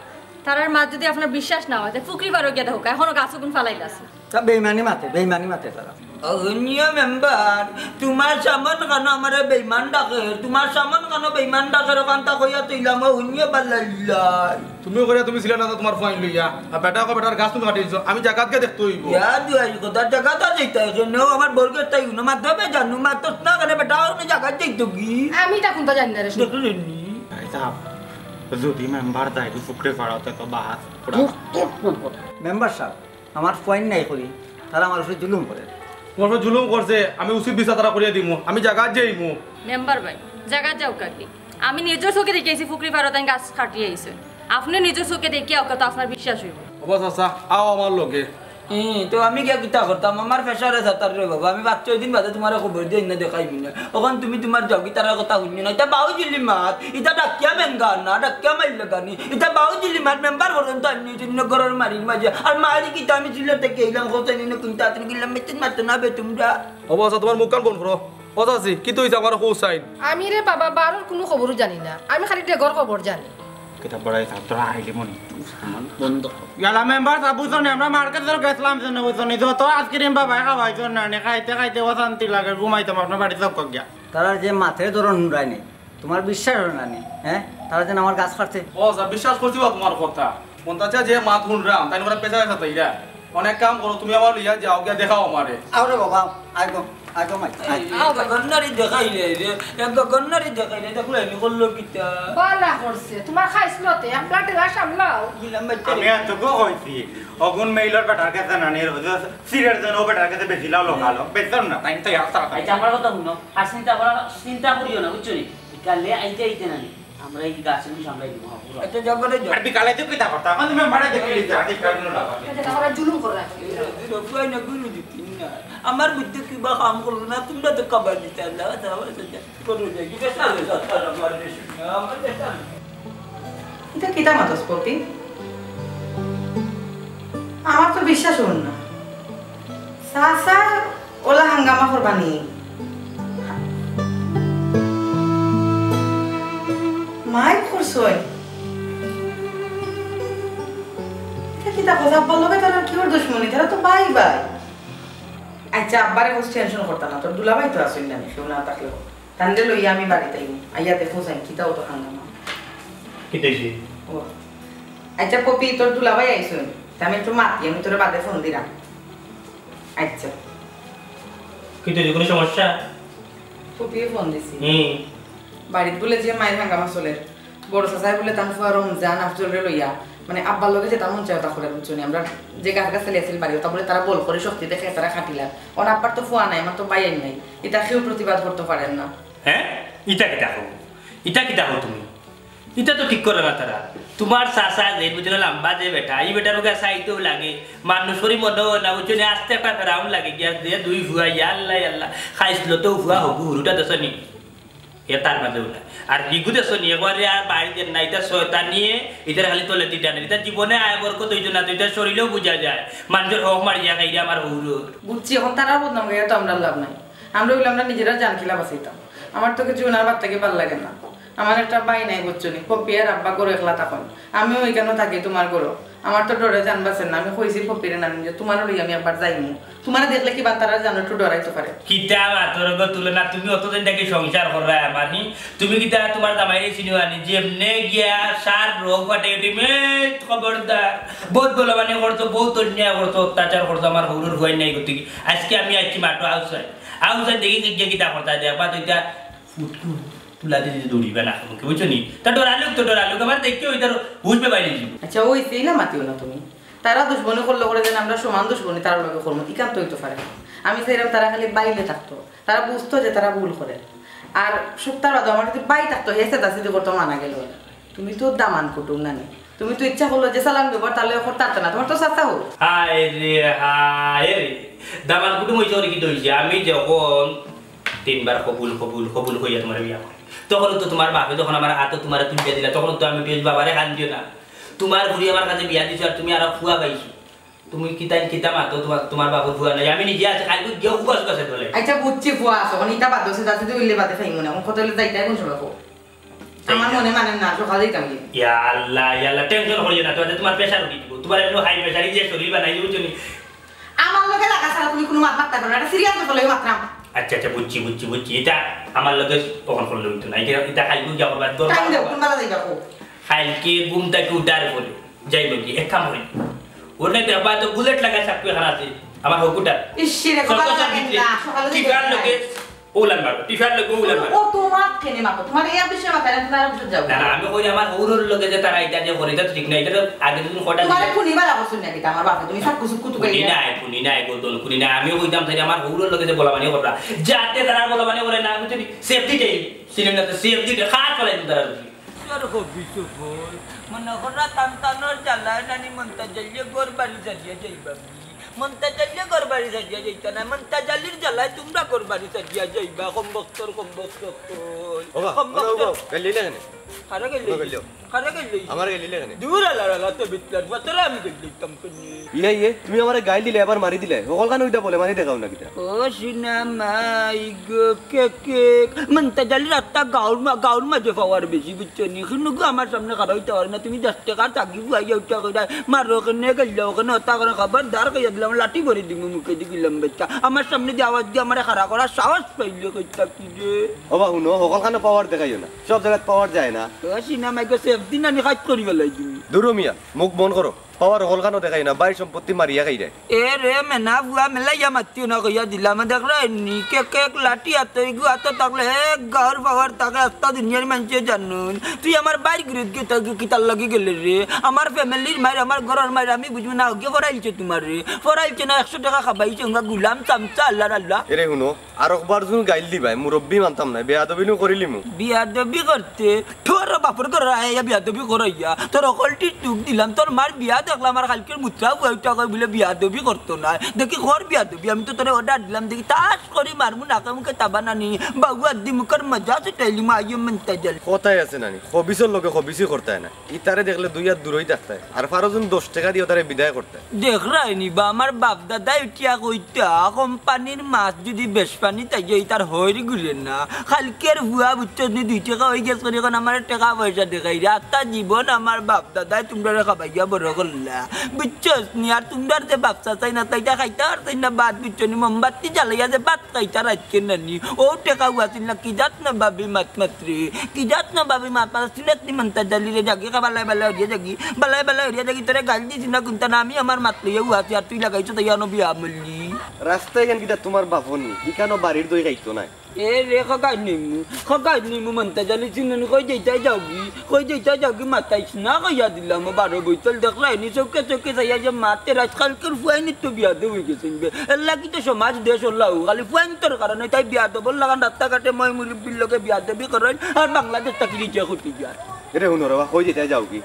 [SPEAKER 1] তারার মা যদি আপনার বিশ্বাস না হয় ফুকরি বারো গিয়ে দেখো এখনো গাছ গুণ ফালাইলাছে
[SPEAKER 2] তা বেইমানি মাতে তারা
[SPEAKER 3] অগনিয়া মেম্বার তোমার সামান কেন আমার বেইমান ডাকে তোমার সামান কেন বেইমান ডাকের কান্তা কইয়া তুইলাম অগনিয়া বাল্লাল্লাই
[SPEAKER 8] তুমিও করে তুমি ছিলে না তোমার ফাইন লইয়া আর বেটা কো বেটার গাছ তুমি কাটিছো আমি জায়গাত গিয়ে দেখতে হইব
[SPEAKER 3] ইয়া দুয়াই কথা জায়গাটা যাইতা এখানেও আমার বর্গের তাই উনো মাধ্যমে জানু মাত্র না করে বেটা আমি জায়গা যাইতো কি
[SPEAKER 1] আমি তা কোনটা জানি না রে
[SPEAKER 3] দেখলেনি
[SPEAKER 4] সাহেব যদি মেম্বার যাই ফুকরে ফাড়াতে তো বাস
[SPEAKER 2] মেম্বার সাহেব আমার পয়েন্ট নাই করি তারা আমার উপরে জুলুম করে
[SPEAKER 8] তোমার উপর জুলুম করছে আমি উচিত বিচার তারা করিয়া দিমু আমি জায়গাত যাইমু
[SPEAKER 1] মেম্বার ভাই জায়গা যাও কাকি আমি নিজের চোখে দেখেছি ফুকরি পারো তাই গাছ কাটিয়ে আইছে আপনি নিজের চোখে দেখিয়া তো আপনার বিশ্বাস হইব
[SPEAKER 8] অবশ্য আচ্ছা আও আমার লগে
[SPEAKER 3] তো আমি কে কিতা করতাম আমার ফেসারে সাতার রে বাবা আমি 5-6 দিন বাদে তোমার খবর দিই না দেখাইবি না তখন তুমি তোমার জগি তার কথা শুনি না এটা বাউ জিলি মাত এটা ডাকিয়া মেনগা না ডাকিয়া মাইল গানি এটা বাউ জিলি মাত মেম্বার পর্যন্ত আনি তিন গরর মারির মাঝে আর মারি কিতা আমি সিলেটে কেইলাম কোথায় নিনে কোনটা তুমি গিলাম মেতিন মাত না বে তোমরা
[SPEAKER 8] অবশ্য তোমার মুখ কান বন্ধ করো অজাসি কি তো হইছে আমার হোস সাইড
[SPEAKER 9] আমি রে বাবা বারোর কোনো খবরও জানি না আমি খালি ডেগর খবর জানি
[SPEAKER 4] কিতা বড়াই ছাত্র আইলি মনি বন্ধ ইয়ালা মেম্বার সাবুজনে আমরা মার্কেটে গেছলাম জন্য বুঝনি তো আজকেরিম বাবা খাওয়াইছো না নে খাইতে অশান্তি লাগে ঘুমাইতে আপনার বাড়ি সব গিয়া
[SPEAKER 2] তারা যে মাথায় ধরন নুরাই নেই তোমার বিশ্বাস হয় না নি হ্যাঁ তারা যেন আমার গাছ কাটছে
[SPEAKER 8] ও যা বিশ্বাস করছি বা তোমার কথা মন্তাচা যে মাত হুনরাম তাই করে পেছায় সাথে ইরা অনেক কাম করো তুমি আমার লইয়া যাও গিয়া দেখাও আমারে
[SPEAKER 2] আরে বাবা আইগো মাই
[SPEAKER 3] গন্নারি দেখাইলে রে এক গন্নারি দেখাইলে দেখলে আমি করলো কিতা
[SPEAKER 9] বালা করছে তোমার খাইছিলতে আমরা টেলা সামলাও
[SPEAKER 3] গিলাম
[SPEAKER 4] আমি এত গো হইছি অগুন মেইলর বেটার কাছে না নে সিরিয়ার জন ও বেটার কাছে বেশি লাও লোকালো বেতন না তাই তো ইয়ার তারা
[SPEAKER 10] আচ্ছা আমার কথা শুনো আর চিন্তা করিও না বুঝছো নি কালে আইতে না নি আমরা এই গাছের নিয়ে সামলাই দিব পুরো
[SPEAKER 3] এটা জগরে
[SPEAKER 4] আর বিকালে তো কিতা করতা এখন তুমি মারা দেখিলি জাতি কারণ না
[SPEAKER 9] এটা আমরা জুলুম করে রাখি
[SPEAKER 3] রফাই না গুলো দিতি না আমার বুদ্ধি কি বা কাম করলো না তোমরা তো কবার দিতে না তাহলে তো করো দেখি বেশা আমার দেশ আমার দেশ
[SPEAKER 7] এটা কিতা মাতস পপি আমার তো বিশ্বাস হল না সাসা ওলা হাঙ্গামা করবানি মাই করছই এটা কিতা কথা বলবে তারা কি ওর দুশ্মনী তারা তো বাই বাই আচ্ছা আব্বারে বস টেনশন করতা না তোর দুলাভাই তো আসল না কেউ না থাকলেও তান্ডে লইয়া আমি বাড়িতে আইনি আইয়া দেখো যাই কিতাও তো হাঙ্গামা
[SPEAKER 5] কি দেখি
[SPEAKER 7] ও আচ্ছা পপি তোর দুলাভাই আইসুন আমি একটু মাতি আমি তোর বাদে ফোন দিলাম আচ্ছা
[SPEAKER 5] কি দেখি কোনো সমস্যা
[SPEAKER 7] পপি ফোন দিছি
[SPEAKER 5] হুম
[SPEAKER 7] বাড়িত বলে যে মায়ের হাঙ্গামা চলে বড় চাচাই বলে তান ফুয়া রমজান আফজলরে লইয়া মানে আব্বার লগে যেটা মন চায় তা করে বুঝছনি আমরা যে গাছ গাছ ছেলে বাড়ি তা বলে তারা বল করে শক্তি দেখে তারা খাটিলা ওর আব্বার তো ফুয়া নাই আমার তো বাইন নাই এটা কেউ প্রতিবাদ করতে পারেন না
[SPEAKER 5] হ্যাঁ ইটা কিটা হো তুমি ইটা তো ঠিক করে না তারা তোমার চাচা যে বুঝলে লম্বা যে বেটা এই বেটার ওকে চাইতেও লাগে মানুষেরই মনে হয় না বুঝলে আস্তে একটা ফেরাউন লাগে গিয়া যে দুই ভুয়া আল্লাহ খাইছিল তো ভুয়া হবু হুরুটা দেশনি এ তার মাঝে ওটা আর বিগু দেশনি এবারে আর বাড়িতে না এটা শয়তান নিয়ে এটার খালি তোলে তিটা নেই এটা জীবনে আয় বরক দুইজন না দুইটা শরীরেও বোঝা যায় মানুষের হক মারিয়া খাইয়া আমার হুরুর
[SPEAKER 7] বুঝছি এখন তারা বদনাম গাইয়া তো আমরা লাভ নাই আমরা ওইগুলো আমরা নিজেরা জান খিলা বাঁচাইতাম আমার তোকে জীবনের বাচ্চাকে ভালো লাগে না আমার একটা বাই নাই বুঝছনি পপি আর আব্বা গরু একলা তখন আমিও ওইখানে থাকি তোমার গরু আমার তো ডরে জানবাছেন না আমি কইছি পপিরে নানি যে তোমারও লই আমি একবার যাইমু তোমার দেখলে কি বাতারা জানো একটু ডরাইতে পারে
[SPEAKER 5] কিতা মাতর তুলনা তুমি অতদিন থেকে সংসার করা আমানি তুমি কিতা তোমার জামাইরে চিনিওয়ানি যেমনে গিয়া সার রোগ বাটে এটিমেট খবরদার বহুত বলবানি করতো বহুত অন্যায় করতো অত্যাচার করতো আমার হুরুর হই নাই গতি আজকে আমি আইছি মাটো আউসাই দেখি গিয়া কিতা করতা দেখবা তো এটা ফুটকু তুলা দিয়ে দৌড়িবে না আমাকে বুঝছো নি তা ডরালুক আমার দেখতে ওই তার বুঝবে বাইরে যাবো
[SPEAKER 7] আচ্ছা ওই সেই না মাতিও না তুমি তারা দুশ্মনী করলে করে যেন আমরা সমান দুশ্মনী তার লগে করবো ইকান্ত হইতে পারে আমি সেইরকম তারা খালি বাইলে থাকতো তারা বুঝতো যে তারা ভুল করে আর সপ্তাহ বাদ আমার যদি বাই থাকতো হেসে দাসিদি করতো মানা গেল তুমি তো দামান কুটুম নানি তুমি তো ইচ্ছা করলো যে সালাম দেবো তাহলে করতে না তোমার তো চাচা হোক
[SPEAKER 5] হায় রে দামান কুটুম হইছে ওর কি হইছে আমি যখন 3 বার কবুল হইয়া তোমার বিয়া করি তখন তো তোমার বাপে যখন আমার হাতে তোমার তুলে দিলা তখন তো আমি পেজ বাবারে কান দিও না তোমার ঘুরি আমার কাছে বিয়া দিছো আর তুমি আর ফুয়া পাইছো তুমি কিতা মাতো তোমার বাপু ফুয়া নাই আমি নিজে আছে কালকে গিয়ে উপাস কাছে বলে
[SPEAKER 7] আচ্ছা বুঝছি ফুয়া আছে মানে এটা বাদ দছে দাসিদি উইলে বাদে ফাইম না কত হলে যাইতাই কোন সময় আমার মনে মানে না সকালে কামি
[SPEAKER 5] ইয়া আল্লাহ টেনশন করিও না তোমার প্রেসার উঠি দিব তোমার একটু হাই প্রেসার যে শরীর বানাই বুঝছো নি
[SPEAKER 7] আমার লগে লাগা ছাড়া তুমি কোনো মাত মারতে পারো না এটা সিরিয়াস কথা লগে মাত্রাম
[SPEAKER 5] আচ্ছা বুঝছি এটা আমার লগে কখন করলে হইতো না এটা খাইবো কি আমার বাদ দর
[SPEAKER 7] টাইম দাও কোন বেলা যাইবা কো
[SPEAKER 5] খাইলকে ঘুমটাকে উঠার পরে যাইব কি এক কাম হই ওর নাই বাবা তো বুলেট লাগা চাকু এখানে আছে আমার হকুটা
[SPEAKER 7] ইসিরে কো বেলা লাগে না সকালে
[SPEAKER 5] টিফার লগে ওলান মারো টিফার লগে ওলান মারো
[SPEAKER 7] ও তোমার কেনে মাকো তোমার এই বিষয়ে মাথা না তার বিষয়ে যাও
[SPEAKER 5] না আমি কই আমার ওরর লগে যে তারা এটা যে করে এটা ঠিক না এটা আগে দিন কটা
[SPEAKER 7] তোমার কোনি বালা বসুন নাকি আমার বাপে তুমি সব কিছু কুতু কই
[SPEAKER 5] কুনি নাই গোদল কুনি না আমি কইতাম তাই আমার ওরর লগে যে বলা মানে করবা যাতে তারা বলা মানে করে না বুঝলি সেফটি দেই সিলিন্ডার সেফটি খাট ফলাই তারা
[SPEAKER 3] তোর হবি সুফল মনে করা তান্তানোর জ্বালায় নানি মনটা জ্বালিয়ে গোর বাড়ি জ্বালিয়ে যাইবা মনটা জ্বালিয়ে গোর বাড়ি জ্বালিয়ে যাইতা না মনটা জ্বালির জ্বালায় তোমরা গোর বাড়ি জ্বালিয়ে যাইবা কম্বক্তর খারা গেলি
[SPEAKER 6] আমার গেলি লেখানে
[SPEAKER 3] দূর আলা তো বিতলার বতরা আমি গেলিতাম কোনি
[SPEAKER 6] ইয়ে তুমি আমার গাইল দিলে এবার মারি দিলে সকল কান ওইটা বলে মারি দেখাও না কিটা
[SPEAKER 3] ও সিনেমা ইগো কে মনটা জ্বালির আত্তা গাউর মাঝে পাওয়ার বেশি বুঝছো নি কিন্তু আমার সামনে খারাপ হইতে পারে না তুমি 10 টাকা থাকি বুয়াইয়া উঠা কইরা মারো কেনে গেল ওখানে ওটা করে খবরদার কইয়া দিলাম লাঠি ভরে দিমু মুখে দিলাম বেটা আমার সামনে দিয়ে আওয়াজ দিয়ে আমারে খারাপ করা সাহস পাইলো কইতা কি রে
[SPEAKER 6] ওবা শুনো সকল কান পাওয়ার দেখাইও না সব জায়গায় পাওয়ার যায় না
[SPEAKER 3] ও সিনেমা গো সেফটি নানি কাজ করি গলাই তুমি
[SPEAKER 6] দূরো মিয়া মুখ বন্ধ করো পাওয়ার সকল কানও দেখাই না বাড়ি সম্পত্তি মারিয়া খাই দেয়
[SPEAKER 3] এ রে মেনা বুয়া মেলাইয়া মাতিও না কইয়া দিলাম দেখলে নিকে কেক লাঠি আতই গু আত তাকলে এক গার পাওয়ার তাকে একটা দুনিয়ার মানুষে জানুন তুই আমার বাইর গ্রেড কে তাকে কিতাল লাগি গেলে রে আমার ফ্যামিলির মায়ের আমার ঘরের মায়ের আমি বুঝবো না ওকে ফরাইছে তোমার রে ফরাইছে না 100 টাকা খাবাইছে ওঙ্গা গুলাম চামচা আল্লাহ
[SPEAKER 6] এরে শুনো আর একবার যুন গাইল দিবাই মুরব্বি মানতাম না বেয়াদবিনু করিলিমু
[SPEAKER 3] বিয়াদবি করতে তোর বাপর ঘর আইয়া বিয়াদবি করাইয়া তোর অকলটি টুক দিলাম তোর মার বিয়া দেখলাম আর কালকের মুত্রা বইটা কই বলে বিয়াদবি করতো না দেখি ঘর বিয়াদবি আমি তো তোরে অর্ডার দিলাম দেখি তাস করি মারমু নাকে মুখে তাবানানি বাবু আদি মুখের মজা সেটাইলি মা আইও মনটা জল
[SPEAKER 6] কথাই আছে নানি খবিসের লোকে খবিসই করতে হয় না ইতারে দেখলে দুই হাত দূরই থাকতে হয় আর ফারোজন 10 টাকা দিয়ে তারে বিদায় করতে
[SPEAKER 3] দেখ রাইনি বা আমার বাপ দাদা উঠিয়া কইতা কোম্পানির মাছ যদি বেশ পানি তাই তার হইরি গুলেন না কালকের ভুয়া বুঝছো নি 2 টাকা হয়ে গেছে এখন আমার টাকা পয়সা দেখাই রে আত্মা জীবন আমার বাপ দাদাই তোমরা খাবাইয়া বড় করল আল্লাহ বুঝছস নি আর তোমরা যে বাপসা চাই না তাইটা খাইতে আর তাই না বাদ বুঝছো নি মোমবাতি জ্বালাইয়া যে বাদ খাইতা রাখছে নানি ও টেকা উয়াছিল না কি যাত না বাবি মাত মাত্রে কি যাত না বাবি মাত মাত্রে সিলেক্টি মন্তা জালি রে জাগি কা বালাই বালাই হরিয়া জাগি বালাই বালাই হরিয়া জাগি তোরে গাল দিছি না কোনটা না আমি আমার মাত লইয়া উয়াছি আর তুই লাগাইছো তাই আনো বিয়া মল্লি
[SPEAKER 6] রাস্তায় কেন কিটা তোমার বাপনি ইকানো বাড়ির দই খাইতো নাই
[SPEAKER 3] এ রে খগাই নিমু মন্তা জালি চিননি কই যাইতা যাওগি মাতাইছ না কইয়া দিলাম 12 বইতল দেখলাই নি চৌকে চৌকে যাইয়া যে মাতে আজকালকার ফুয়াইনি তো বিয়া দে হয়ে গেছেন বে আল্লাহ কি তো সমাজ দেশ হল্লাহ খালি ফুয়াইন তোর কারণে তাই বিয়া দেবল লাগান রাস্তাঘাটে মই মুরব্বির লগে বিয়া দেবি করেন আর বাংলাদেশ চাকরি যা করতে বিয়া
[SPEAKER 6] এরে হুনো রে কই যাইতা যাও কি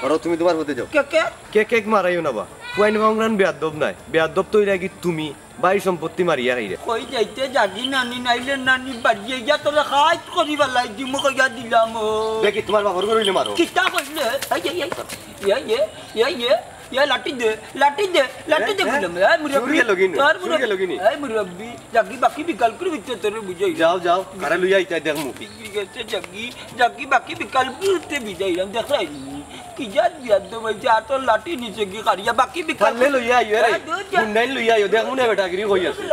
[SPEAKER 6] আর তুমি তোমার মতে যাও কে কেক মারাইও না বা ফুয়াইন বাংলান বেয়াদব নাই বেয়াদব তো ইরা কি তুমি বাড়ি সম্পত্তি মারিয়া খাইরে
[SPEAKER 3] কই যাইতে জাগি নানি নাইলে নানি বাড়িয়ে গিয়া তোরা খাইত করি বেলাই দিমু কইয়া দিলাম
[SPEAKER 6] দেখি তোমার বাবার কইলে মারো
[SPEAKER 3] কিতা কইলে লাঠি দে বললাম মুরব্বি জাগি বাকি বিকল্প ভিতরে তোরে বুঝাই
[SPEAKER 6] যাও কারে লইয়া আইতা দেখমু
[SPEAKER 3] জাগি বাকি বিকল্প ভিতরে বুঝাইলাম দেখাই কি জাত বিয়াদ বলছে আর তোর লাঠি নিচে কি কারিয়া বাকি বিকল্প
[SPEAKER 6] লইয়া আইও রে মুন্নাই লইয়া আইও দেখমু না বেটা গিরি কই আছে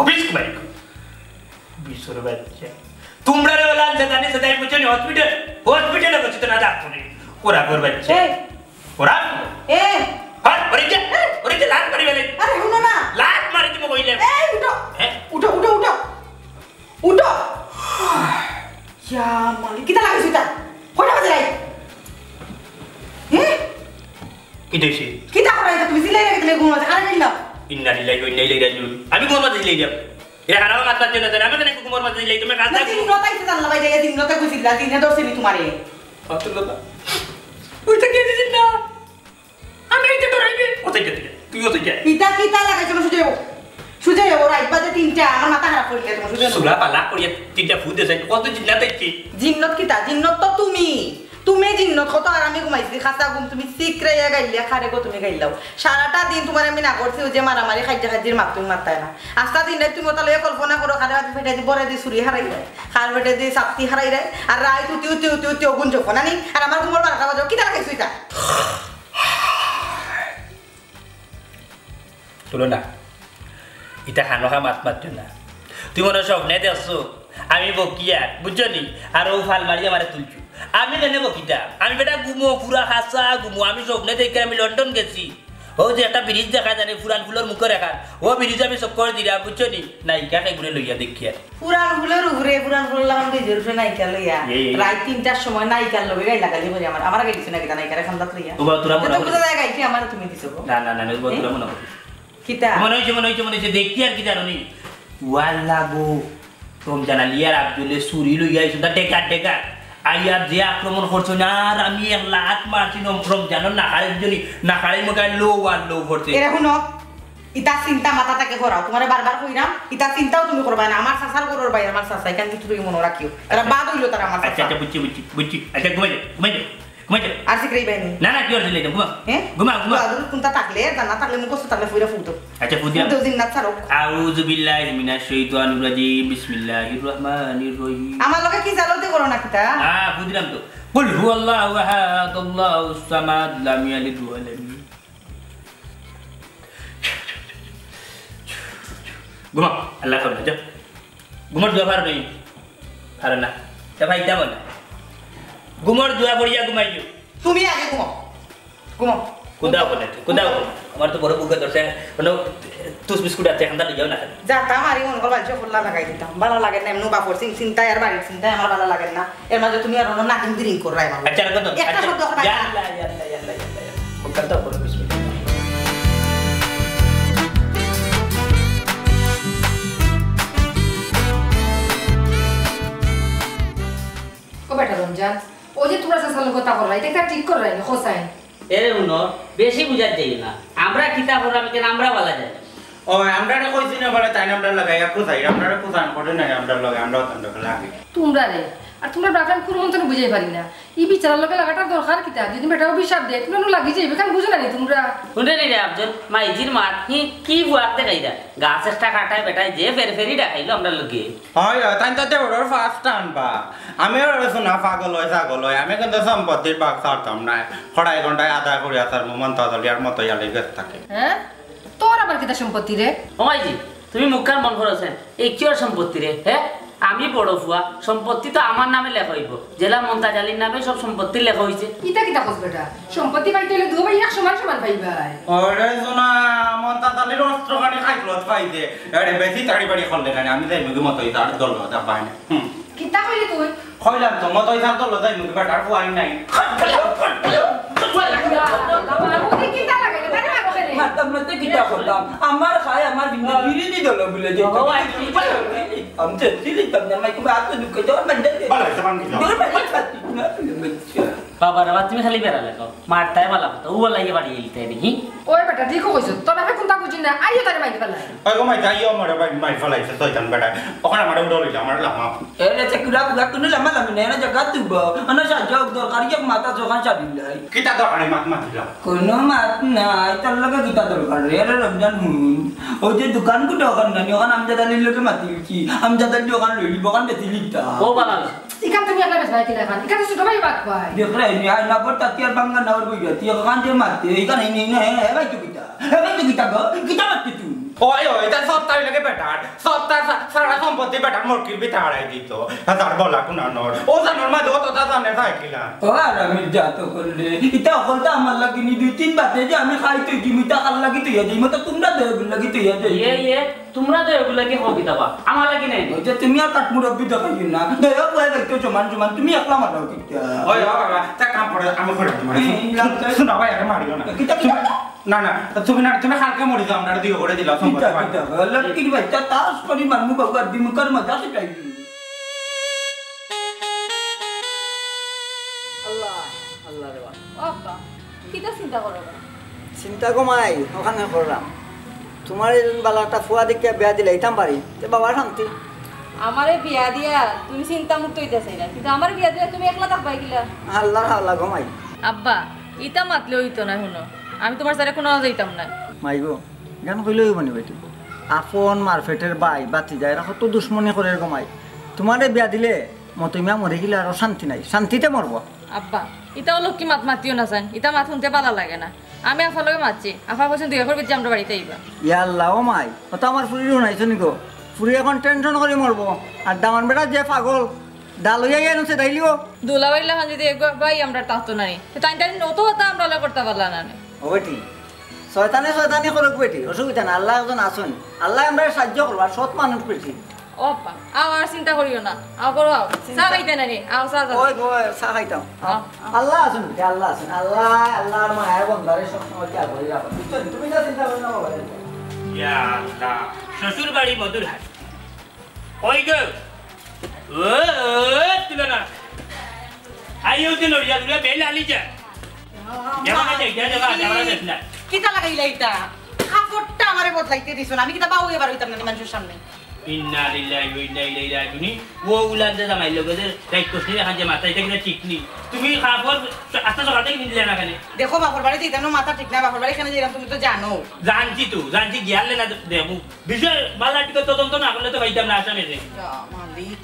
[SPEAKER 5] অফিস ভাই বিশ্বর বাচ্চা তোমরা রে ওলান জানি সদাই বুঝনি হসপিটালে বসে তো না ডাক্তারে ওরা কর বাচ্চা ওরা আর ওরে যে লাত মারি বেলে
[SPEAKER 7] আরে হুনো না
[SPEAKER 5] লাত মারি তুমি কইলে
[SPEAKER 7] উঠো ইয়া মালি কিটা লাগাইছ এটা কয়টা বাজে লাই
[SPEAKER 5] কি দেছি
[SPEAKER 7] কিটা করাই তুমি সিলাই রেখে দিলে ঘুমাতে কারে নিলাম
[SPEAKER 5] ইন্না লিল্লাহি ওয়া ইন্না ইলাইহি রাজিউন আমি কোন মাঝে দিলাই যাব এরা হারাও কাজ করতে না জানে আমি জানি কোন মাঝে দিলাই তুমি কাজ
[SPEAKER 7] দিন নতাইতে জানলা ভাই জায়গা দিন নতা কইছিলা দিনে দর্শনি তোমারে
[SPEAKER 5] আতুল্লাহ ওইটা কে দিছিস না আমি এইটা ডরাইবে ওতে কে তুই ওতে কে
[SPEAKER 7] কিটা লাগাইছ না সুজে যাবো রাইট বাজে 3টা আমার মাথা খারাপ করে দিলে তোমার সুজে
[SPEAKER 5] সুলা পালা করিয়া 3টা ফুদ দেছে কত জিন্নাত কি
[SPEAKER 7] জিন্নত কিটা জিন্নত তো তুমি জিন্নত কত আরামে ঘুমাইছি খাসা ঘুম তুমি সিকরাইয়া গাইলিয়া খারে গো তুমি গাইলাও সারাটা দিন তোমার আমি না করছি যে মারামারি খাইজা মাপ তুমি মারতাই না আস্তা দিন তুমি ওটা লইয়া কল্পনা করো খারে হাত ফেটে দি বরে দি ছুরি হারাই যায় খার ফেটে দি চাপতি হারাই যায় আর রাই তুতি গুঞ্জ ফোনানি আর আমার ঘুমর 12টা বাজে কিটা লাগাইছো এটা
[SPEAKER 5] তুলনা এটা হানোহা মাত মারতো না তুই মনে স্বপ্নে দেখছো আমি বকিয়া বুঝছো নি আর ও ফাল মারিয়া মারে তুলছু আমি জানে বকিটা আমি বেটা ঘুমো পুরা খাসা ঘুমো আমি স্বপ্নে দেখে আমি লন্ডন গেছি ও যে একটা ব্রিজ দেখা জানে ফুরান ফুলের মুখে রেখা ও ব্রিজ আমি সব করে দিলাম বুঝছো নি নায়িকা ঘুরে লইয়া দেখিয়া
[SPEAKER 7] পুরান ফুলের উপরে পুরান ফুল লাগান গেজের উপরে নায়িকা লইয়া রাত 3টার সময় নায়িকার লগে গাইলা গালি বলি আমার আগে দিছ না কিটা নায়িকার এখন দাত লইয়া
[SPEAKER 5] ওবা তোরা মনে
[SPEAKER 7] তো বুঝা গাইছি আমার তুমি দিছো
[SPEAKER 5] না ওবা তোরা মনে
[SPEAKER 7] কিটা
[SPEAKER 5] মনে হইছে দেখি আর কি জানো নি ওয়াল্লা গো রমজান আলী আর আব্দুলে চুরি লইয়া আইছো তা টেকা আইয়ার যে আক্রমণ করছো না আর আমি এক লাত মারছি রমজানের নাকাড়ি মগাই লো করছে
[SPEAKER 7] এরা শুনো ইটা চিন্তা মাথাটাকে করাও তোমারে বারবার কইরাম ইটা চিন্তাও তুমি করবা না আমার সাসার করর ভাই আমার সাসা এখান কিছু তুমি মনে রাখিও এরা বাদ হইলো তারা আমার সাসা
[SPEAKER 5] আচ্ছা বুঝছি আচ্ছা ঘুমাই যা
[SPEAKER 7] আর শিখরেই বাইনি
[SPEAKER 5] না কি আর দিলে ঘুমা
[SPEAKER 7] আদুল কোনটা থাকলে জানা থাকলে মুখ কষ্ট থাকলে ফুইরা ফুটো
[SPEAKER 5] আচ্ছা ফুদিয়া
[SPEAKER 7] ফুটো দিন না ছাড়ো
[SPEAKER 5] আউযু বিল্লাহি মিনাশ শাইতানির রাজিম বিসমিল্লাহির রহমানির রহিম
[SPEAKER 7] আমার লগে কি জালতে করো না কিটা
[SPEAKER 5] ফুদিলাম তো কুল হুয়াল্লাহু আহাদ আল্লাহুস সামাদ লাম ইয়ালিদ ওয়া লাম ঘুমা আল্লাহ করে যা ঘুমার দোয়া পার নেই আর না তা ভাই যাব না ঘুমার দোয়া পড়িয়া ঘুমাইও
[SPEAKER 7] তুমি আগে ঘুমো
[SPEAKER 5] কোদাও আমার তো বড় বুকে ধরছে মানে তুস বিস্কুট আছে এখান থেকে যাও না
[SPEAKER 7] যা তা মারি মন করবা যে ফুল্লা লাগাই দিতাম ভালো লাগে না এমনি বাপর চিন্তায় আর বাড়ির চিন্তায় আমার ভালো লাগে না এর মাঝে তুমি আর না কিন ড্রিঙ্ক কররাই আমার
[SPEAKER 5] আচ্ছা রাখো তো
[SPEAKER 7] একটা শব্দ করবা
[SPEAKER 5] ইয়াল্লা বকাতা করো বিসমিল্লাহ
[SPEAKER 9] ও বেটা রমজান ও যে তোমরা সাসালো কথা বলরা এটা ঠিক কররাই না হোসাইন
[SPEAKER 10] এরে উনো বেশি বুঝার যাই না আমরা কিতাব পড়লাম কেন আমরা বলা যায়
[SPEAKER 4] ও আমরা কইছি না বলে তাই আমরা লাগাই আপু তাই আমরা কোথায় করে না আমরা লাগে আমরা তন্ড লাগে
[SPEAKER 9] তোমরা রে আর তোমরা ব্রাটান কোন মন্তন বুঝাই পারি না ই বিচারার লগে লাগাটা দরকার কিতা যদি বেটাও বিচার দেয় তোমরা লাগি যাইবে কারণ বুঝো না তোমরা
[SPEAKER 10] শুনে নি রে আফজল মাইজির মাত কি বুয়াক দেখাইরা গাছ একটা কাটায় বেটায় যে ফেরি দেখাইলো আমরা লগে
[SPEAKER 4] হয় তাই তো ওর ফার্স্ট টানবা আমি ওর শোনা পাগল হয় আমি কিন্তু সম্পত্তির ভাগ ছাড়তাম না খড়াই ঘন্টায় আদায় করে আসার মন তাদলিয়ার মতো ইয়ালে গেছ থাকে
[SPEAKER 9] হ্যাঁ তোর আবার কিতা সম্পত্তি রে
[SPEAKER 10] ও মাইজি তুমি মুখখান মন করেছেন এই কি ওর সম্পত্তি রে হ্যাঁ আমি বড় ফুয়া সম্পত্তি তো আমার নামে লেখা হইব জেলা মমতাজ আলীর নামে সব সম্পত্তি লেখা হইছে
[SPEAKER 9] কিতা কিতা কস বেটা সম্পত্তি পাইতে হলে দুই ভাই এক সমান সমান পাইবাই
[SPEAKER 4] ওরে শোনা মন তাদলির অস্ত্রখানি খাইলত পাইছে আরে বেশি তাড়ি বাড়ি করলে না আমি যাই মুগি মতই তার দল দা পাই না
[SPEAKER 9] কিতা কইলি তুই
[SPEAKER 4] কইলাম তো মতই তার দল যাই মুগি বাটার ফুয়াই নাই
[SPEAKER 9] কিতা লাগে না তারে মারো কেন
[SPEAKER 3] মারতাম না তো কিতা করতাম আমার খায় আমার বিরিনি দল বলে যে আমি চেষ্টা করতাম না মাইকে বাত দুঃখ তো বন্ধ দে
[SPEAKER 4] ভালো আছে বাঙ্গি
[SPEAKER 10] বাবা রে তুমি খালি বেড়া লেখো মারতাই ভালো কথা ও লাগে বাড়ি গেলতে দেখি
[SPEAKER 9] ওই বেটা ঠিক কইছ তোরা এখন তা বুঝিস না আইও তারে মাইতে পারলা
[SPEAKER 4] ওই গো মাই যাইও আমারে মাই ফলাইছে শয়তান বেটা ওখানে আমারে উড়াইছে আমার লামা
[SPEAKER 3] এনে চেকুরা কুলা কুনি লামা লামি না এনে জায়গা তুব অন্য সাহায্য দরকার কি মাথা জোগান চালিলাই
[SPEAKER 4] কিতা দরকার মাত দিলাম
[SPEAKER 3] কোনো মাত নাই তার লগে কিতা দরকার রে রমজান হুন ওই যে দোকান কো দোকান না ওখানে আমজাদ আলীর লগে মাতিলছি আমজাদ আলী দোকান লইলি দোকান বেচি লিখতা
[SPEAKER 10] ও বালা
[SPEAKER 9] ইকান তুমি একলা বেশ ভাই কিলা খান ইকান তো ভাই বাক ভাই
[SPEAKER 3] দেখ রে নি আই না পড়তা তিয়ার বাঙ্গা নাওর বই গতি কান যে মারতে এখানে নি না হে ভাই তো কিতা গো কিতা মারতে তুই
[SPEAKER 4] ওই এটা সপ্তাহে লাগে বেটার সপ্তাহ সারা সম্পত্তি বেটার মরকির ভিতরে আড়াই দিত হাজার বলা কোন নর ও জানোর মা যত তা জানে থাকিলা
[SPEAKER 3] ও আর আমি যাতো করলে এটা হলটা আমার লাগি নি দুই তিন বাতে যে আমি খাই তুই কি মিটা খাল লাগি তুই যাই মত তোমরা দেব লাগি তুই যাই
[SPEAKER 10] ইয়ে তোমরা তো এগুলা কি হবি দাবা আমার লাগি নাই
[SPEAKER 3] ওই যে তুমি আর কাট মুরব্বি দেখাই না দেয় কই দেখতে সমান সমান তুমি একলা মারো কিটা
[SPEAKER 4] ওই বাবা তা কাম পড়ে আমি করে তোমার শুনো ভাই আরে মারিও না
[SPEAKER 3] কিটা
[SPEAKER 4] না না তুমি হালকা মরি যাও আমরা দিও করে দিলাম সম্পত্তি
[SPEAKER 3] কিটা লড়কি বাচ্চা তাস করি মারমু বাবু আর দিমু কর মজা শিখাই
[SPEAKER 2] আল্লাহ আল্লাহ রে
[SPEAKER 1] আব্বা কিতা চিন্তা করো
[SPEAKER 2] চিন্তা কমাই ওখানে করলাম তোমার এজন বালাটা ফুয়া দেখিয়া বিয়া দিলে এইতাম পারি তে বাবা শান্তি
[SPEAKER 1] আমারে বিয়া দিয়া তুমি চিন্তা মুক্ত হইতাছ না কিন্তু আমার বিয়া দিয়া তুমি একলা থাকবাই কিলা
[SPEAKER 2] আল্লাহ আল্লাহ ঘুমাই
[SPEAKER 1] আব্বা ইতা মাতলে হইতো না শুনো আমি তোমার সাথে কোনো যাইতাম না
[SPEAKER 2] মাইব গান কইলেও মানি বাইটি আপন মারফেটের বাই বাতি যায় রাখো তো দুশ্মনী করে ঘুমাই তোমারে বিয়া দিলে মতইমা মরে গেলে আরো শান্তি নাই শান্তিতে মরব
[SPEAKER 1] আব্বা ইতাও লোক কি মাত মাতিও না চান ইতা মাত শুনতে ভালো লাগে না আমি আফার লগে মাতছি আফা বলছেন 2 বছর বেঁচে আমরা বাড়িতে আইবা
[SPEAKER 2] ইয়া আল্লাহ ও মাই ও তো আমার ফুরিও নাইছো নিকো ফুরি এখন টেনশন করে মরব আর ডামান বেটা যে পাগল ডাল হইয়া গিয়ে নছে দাইলিও
[SPEAKER 1] দুলা বাইলা খান যদি ভাই আমরা তাহতো না তো টাইম টাইম অত হতা আমরা লগে করতে পারলা না
[SPEAKER 2] ও বেটি শয়তানি করুক বেটি অসুবিধা না আল্লাহ একজন আসুন আল্লাহ আমরা সাহায্য করবো আর সৎ মানুষ বেশি
[SPEAKER 1] ও আব্বা আও আর চিন্তা করিও না আও করো আও চা খাইতে না নি আও চা
[SPEAKER 2] ওই চা খাইতাম আল্লাহ আসুন বেটি আল্লাহ আসুন আল্লাহ আল্লাহর মায়ের বন্ধারে সব সময় খেয়াল করে রাখো তুমি যা চিন্তা করো না বাবা
[SPEAKER 5] ইয়া আল্লাহ শ্বশুর বাড়ি মধুর হাট ওই গো ও তুলে না আইও দিন ওরিয়া দুলে বেল আলি যা যাবা না যাবা না
[SPEAKER 7] কিতা লাগাইলা এটা কাপড়টা আমারে বদলাইতে দিছ না আমি কিতা বাউ এবার হইতাম না মানুষের সামনে
[SPEAKER 5] ইন্না লিল্লাহি ওয়া ইন্না ইলাইহি রাজিউন ও উলান দা মাইল লগে রাইট কোসনি এখন যে মাথা এটা কিনা ঠিক নি তুমি খাবার আস্তে সকালে কিনে দিলে না কেন
[SPEAKER 7] দেখো বাপর বাড়ি দিতাম না মাথা ঠিক না বাপর বাড়ি এখানে যেরাম তুমি তো জানো
[SPEAKER 5] জানছি গিয়ালে না দেবু বিষয় বালাটিকে তদন্ত না করলে তো পাইতাম না আসামে রে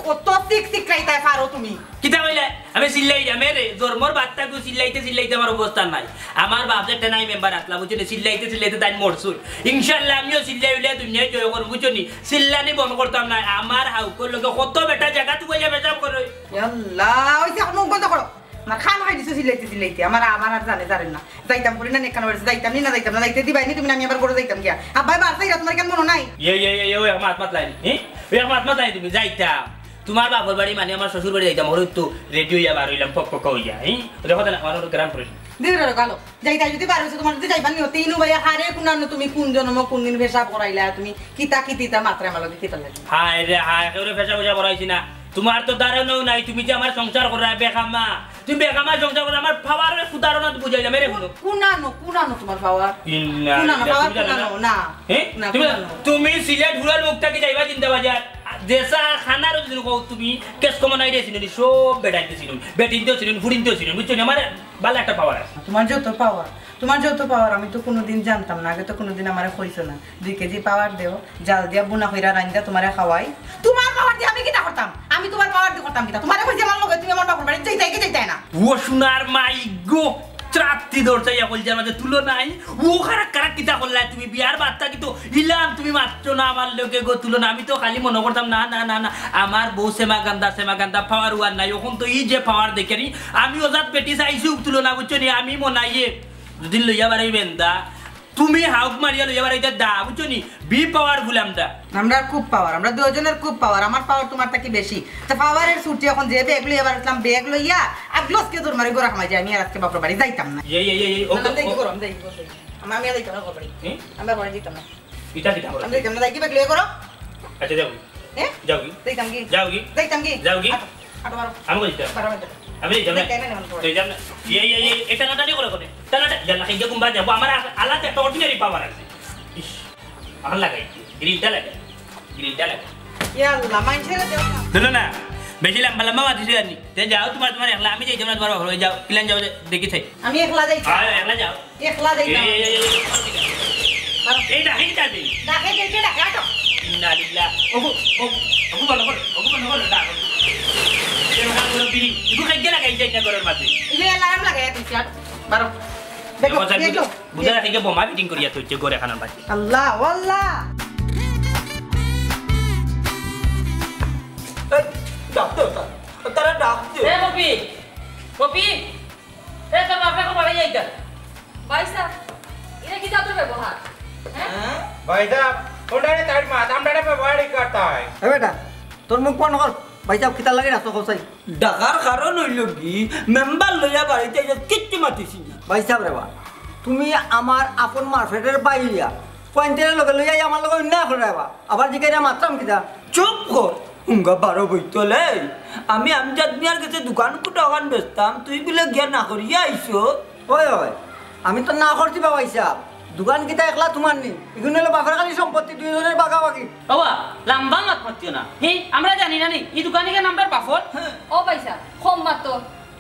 [SPEAKER 7] কত সিক রাইতাই পারো তুমি
[SPEAKER 5] কিতা কইলা আমি সিল্লাই যামে রে জন্মর বাচ্চা গো সিল্লাইতে আমার অবস্থা নাই আমার বাপ যে নাই মেম্বার আসলা বুঝছিস সিল্লাইতে তাই মরছুন ইনশাআল্লাহ আমিও সিল্লাই হইলে দুনিয়ায় জয় করব বুঝছনি সিল্লানি বন্ধ করতাম না আমার হাউকর লগে কত বেটা জায়গা তুই কইয়া বেজাম করো
[SPEAKER 7] আল্লাহ ওই যে মুখ বন্ধ করো আমার খান খাই দিছো সিলাইতে আমার আর জানেন না যাইতাম করি না নেকান বাড়ি যাইতাম না যাইতে দিবাই নি তুমি আমি আবার করে যাইতাম গিয়া আব্বাই বারসাই তোমার কেন মনে নাই
[SPEAKER 5] ওই মাত লাই মাত লাই তুমি যাইতাম তোমার বাপর বাড়ি মানে আমার শ্বশুর বাড়ি যাইতাম হলো তো রেডিও ইয়া বার হইলাম পক হইয়া দেখো না আমার গ্রাম করে
[SPEAKER 7] দিরে গালো যাইতা যদি পারছো তোমার যদি যাইবানি হতে ইনু ভাইয়া হারে কুনানো তুমি কোন জন্ম কোন দিন পেশাব করাইলা তুমি কিতা মাত্রা আমার লগে কিতা লাগে
[SPEAKER 5] হায় রে হায় করে পেশাব করাইছি না তোমার তো দাঁড়ানো নাই তুমি যে আমার সংসার করা বেকামা তুমি বেকামা সংসার করা আমার পাওয়ার উদাহরণ বুঝাইলা মেরে
[SPEAKER 7] কুনানো তোমার পাওয়ার কুনানো না
[SPEAKER 5] তুমি সিলেট ঘুরার মুখটাকে যাইবা চিন্তা বাজার যেসা খানার যদি কও তুমি কেস কমন আইডিয়া ছিল সব বেটাইতে ছিল বেটিনতে ছিল ফুরিনতে ছিল বুঝছো আমার ভালো একটা পাওয়ার আছে
[SPEAKER 7] তোমার যত পাওয়ার আমি তো কোনোদিন জানতাম না আগে তো কোনোদিন আমারে কইছো না 2 কেজি পাওয়ার দেও জাল দিয়া বুনা কইরা রান্দা তোমারে খাওয়াই তোমার পাওয়ার দিয়ে আমি কিটা করতাম আমি তোমার পাওয়ার দিয়ে করতাম কিটা তোমারে কইছে আমার লগে তুমি আমার বাপের বাড়ি যাইতাই না
[SPEAKER 5] ও সোনার মাই গো ত্রাপ্তি দরজাইয়া বলছে আমাদের তুলো নাই ও কারা কিতা করলা তুমি বিয়ার বার্তা কিন্তু ইলাম তুমি মাত্র না আমার লোকে গো তুলো না আমি তো খালি মনে করতাম না না না না আমার বউ সেমা গান্দা পাওয়ার ওয়ার নাই এখন তো এই যে পাওয়ার দেখে নি আমি ওজাত পেটি চাইছি তুলো না বুঝছো নি আমি মনাইয়ে যদি লইয়া বাড়াইবেন দা তুমি হাউক মারিয়া লইয়া বাড়াইতে দা বুঝছো নি বি পাওয়ার ভুলাম দা
[SPEAKER 7] আমরা খুব পাওয়ার আমরা দুজনের খুব পাওয়ার আমার পাওয়ার তোমার থেকে বেশি তো পাওয়ারের ছুটি এখন যে ব্যাগ লইয়া বাড়াইলাম ব্যাগ লইয়া আর গ্লাসকে তোর মারি গোরা খামাই যায় আমি আর আজকে বাপের বাড়ি যাইতাম না আমি আর যাইতাম না বাড়ি আমরা বাড়ি যাইতাম না
[SPEAKER 5] এটা কিটা করো
[SPEAKER 7] আমি যাইতাম না যাই কি ব্যাগ লইয়া করো
[SPEAKER 5] আচ্ছা যাও যাওগি যাইতাম কি
[SPEAKER 7] আটো মারো
[SPEAKER 5] আমি কইতা আমি যাই না এটা না দাঁড়িয়ে করে কোনে টানাটা জানা খাইয়া কুম্বা যাব আমার আলাদা একটা অর্ডিনারি পাওয়ার আছে ইস আন লাগাই গ্রিলটা লাগে
[SPEAKER 7] ইয়া আল্লাহ মাইনছেরা দেও
[SPEAKER 5] না না বেশি লম্বা লম্বা মাটি দিছি তে যাও তোমার একলা আমি যাই তোমরা তোমার ঘরে যাও প্ল্যান যাও দেখি থাই
[SPEAKER 7] আমি একলা যাইছি
[SPEAKER 5] একলা যাও এই ডাকিটা দেই
[SPEAKER 7] ডাকে আটো
[SPEAKER 5] ইন্না লিল্লাহ ওগো বলো ডাক ইবু খাইয়া লাগাই যাই না ঘরের মাঝে
[SPEAKER 7] ইলে অ্যালার্ম লাগাই দিছি আর বারো দেখো
[SPEAKER 5] বুঝা থেকে বোমা ফিটিং করিয়া থইছে ঘরে খানার মাঝে
[SPEAKER 7] আল্লাহ আল্লাহ
[SPEAKER 3] ডাক্তার তারা ডাকছে
[SPEAKER 10] এ পপি এ তোর বাপে কো বাড়ি যাইতা
[SPEAKER 1] ভাই সাহেব এটা কি জাতের ব্যবহার হ্যাঁ
[SPEAKER 4] ভাই সাহেব ওটারে তার মা আমরাটা ব্যবহার করতে হয়
[SPEAKER 2] এ বেটা তোর মুখ বন্ধ কর ভাই সাহেব কিতা লাগে রাস্তা কোসাই
[SPEAKER 3] ডাকার কারণ হইল কি মেম্বার লইয়া বাড়িতে কিচ্ছু মাতিছি না
[SPEAKER 2] ভাই সাহেব রেবা তুমি আমার আপন মার্কেটের বাইরিয়া পয়েন্টের লগে লইয়াই আমার লগে অন্যায় করে রেবা আবার জিগাইরা মাত্রাম কিতা
[SPEAKER 3] চুপ কর হুঙ্গা 12 বইতলে আমি আমজাদ মিয়ার কাছে দোকান কুটাগান বেচতাম তুই বলে গিয়া না করিয়া আইছো
[SPEAKER 2] ওই আমি তো না করছি বাবা হিসাব দোকান কিতা একলা তোমার নেই এগুলো হলো বাপের খালি সম্পত্তি দুইজনের বাগাবাগি
[SPEAKER 10] বাবা লম্বা মাত মাতিও না হে আমরা জানি না নি এই দোকানে কে নাম্বার পাফর
[SPEAKER 1] ও পয়সা কম মাত্র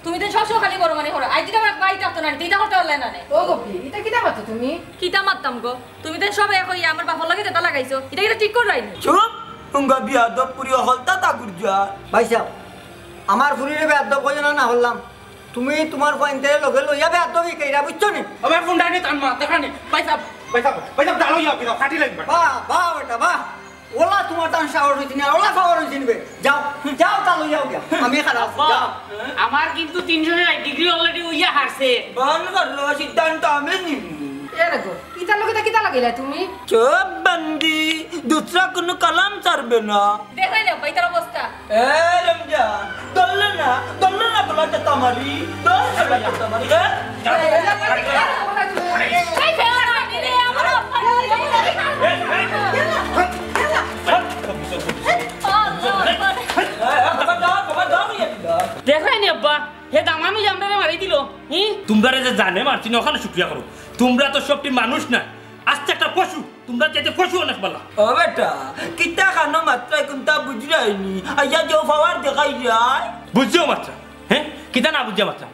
[SPEAKER 1] তুমি তো সবসময় খালি বড় মানে করো আজ আমার বাড়ি থাকতো না তিনটা করতে পারলে না
[SPEAKER 9] ও গোপি এটা কিটা মাতো তুমি
[SPEAKER 1] কিতা মারতাম গো তুমি তো সব এক হইয়া আমার বাপর লাগে যেটা লাগাইছো এটা কিটা ঠিক করে রাইনি
[SPEAKER 3] চুপ হুঙ্গা বিয়াদব পুরি হলতা তাকুর যা
[SPEAKER 2] ভাই সাহেব আমার ফুরিরে বেয়াদব কই না হলাম তুমি তোমার পয়েন্টের লগে লইয়া বেয়াদবি কইরা বুঝছো নি
[SPEAKER 4] আমার ফোনটা নি তার মা দেখানি ভাই সাহেব ডালো ইয়া কি খাটি লাগবে
[SPEAKER 2] বাহ বেটা বাহ ওলা তোমার তান শাওয়ার হইছিস না ওলা শাওয়ার হইছিস বে যাও তা লইয়াও গিয়া আমি খারাপ যাও
[SPEAKER 10] আমার কিন্তু 300 ডিগ্রি অলরেডি হইয়া হারছে
[SPEAKER 3] বন করলো সিদ্ধান্ত আমি নিব
[SPEAKER 9] এ রাখো কিতা লগে কিতা লাগাইলা তুমি
[SPEAKER 3] চুপ বন্দি दूसरा কোনো কালাম ছাড়বে না
[SPEAKER 1] দেখাই না বাইতার অবস্থা
[SPEAKER 3] এ রমজান দল্লে না বলা তো তোমারি দল্লে না তোমারি
[SPEAKER 1] এই ফেলা না দিলে আমার
[SPEAKER 10] দেখাই নি আব্বা হে দামামি জামটারে মারি দিল হি
[SPEAKER 5] তোমরা যে জানে মারছি না ওখানে শুক্রিয়া করো তোমরা তো সবটি মানুষ না আস্তে একটা পশু তোমরা যেতে পশু অনেক বলা
[SPEAKER 3] ও বেটা কিতা খানো মাত্রা কোনটা বুঝরাইনি আইয়া যে পাওয়ার দেখাই যায়
[SPEAKER 5] বুঝছো মাত্রা হ্যাঁ কিতা না বুঝছো মাত্রা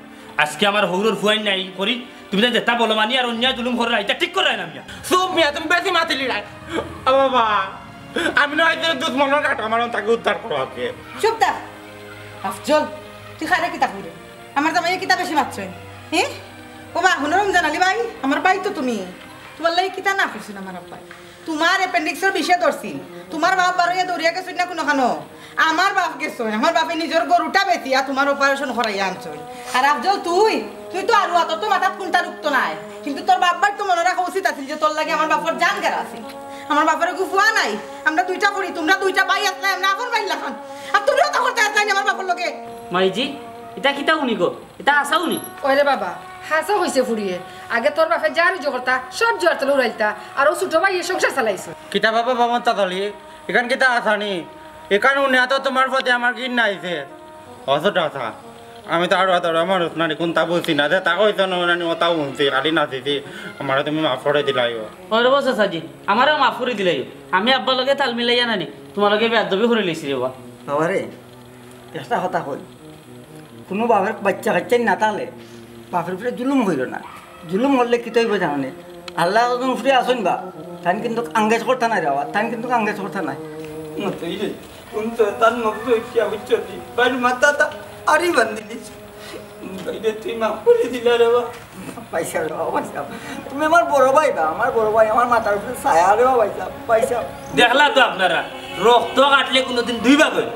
[SPEAKER 5] আজকে আমার হৌরর ফুয়াই নাই করি তুমি তো যেটা বলো মানি আর অন্যায় জুলুম করে এটা ঠিক করে না মিয়া
[SPEAKER 4] সুপ মিয়া তুমি বেশি মাতিলি না বাবা আমি না আইতে দুশ্মনের কাটা আমার তাকে উদ্ধার করা হবে
[SPEAKER 7] চুপ দা আফজল তুই খাইরা কিতা কইরে আমার জামাই কিতা বেশি মারছই হ্যাঁ ও মা হুনরম জানালি ভাই আমার ভাই তো তুমি তোমার লাগি কিতা না করছিস আমার আব্বাই তোমার অ্যাপেন্ডিক্সের বিষয় ধরছি তোমার বাপ বারইয়া দৌড়িয়া গেছই না কোনো খানো আমার বাপ গেছো আমার বাপে নিজের গরুটা বেচিয়া তোমার অপারেশন করাইয়া আনছই আর আফজল তুই তো আর তোর তো মাথাত কোনটা রুক্ত নাই কিন্তু তোর বাপবার তো মনে রাখা উচিত আছিল যে তোর লাগে আমার বাপর জান গেরা আছে আমার বাপের গুফুয়া নাই আমরা দুইটা করি তোমরা দুইটা ভাই আসলে আমরা এখন বাইলা খান আর তুমিও তো করতে আসলাই আমার বাপর লগে
[SPEAKER 10] মাইজি এটা কিতা উনি গো এটা আসা উনি
[SPEAKER 9] ওরে বাবা হাসা হইছে ফুরিয়ে আগে তোর বাপে যা রুজো করতা সব জোর তলে উড়াইতা আর ও ছোট ভাই সংসার চালাইছো
[SPEAKER 4] কিতা বাবা বামন তাতলি এখান কিতা আসানি এখান উনি তো তোমার প্রতি আমার কি নাইছে অসটা আসা আমি তো আরো আদর আমার নানি কোনটা বলছি না যে তা কইছ নানি ওটা উনছি খালি নাচিছি আমার তুমি মাফ করে দিলাই
[SPEAKER 10] ওরে বসে সাজি আমারও মাফ করে দিলাই আমি আব্বার লগে তাল মিলাইয়া নানি তোমালোকে বেয়াদবি করে লিছি রে বা
[SPEAKER 2] বাবারে একটা কথা কই কোনো বাপের বাচ্চা কাচ্চাই না তাহলে বাপের উপরে জুলুম হইল না জুলুম হলে কি তৈব জানে আল্লাহ যখন উঠে আসুন বা তান কিন্তু আঙ্গেজ করতে নাই রে তান কিন্তু আঙ্গেজ করতে নাই নতই রে কোন তো তার নকশা কি বুঝছতি বাড়ি মাথাটা আরি বান্ধি দিছি বাইরে তুই মা করে দিলা রে বা পয়সা রে পয়সা তুমি আমার বড় ভাই বা আমার বড় ভাই আমার মাথার উপরে ছায়া রে পয়সা পয়সা
[SPEAKER 5] দেখলা তো আপনারা রক্ত কাটলে কোনোদিন দুই ভাগ হয়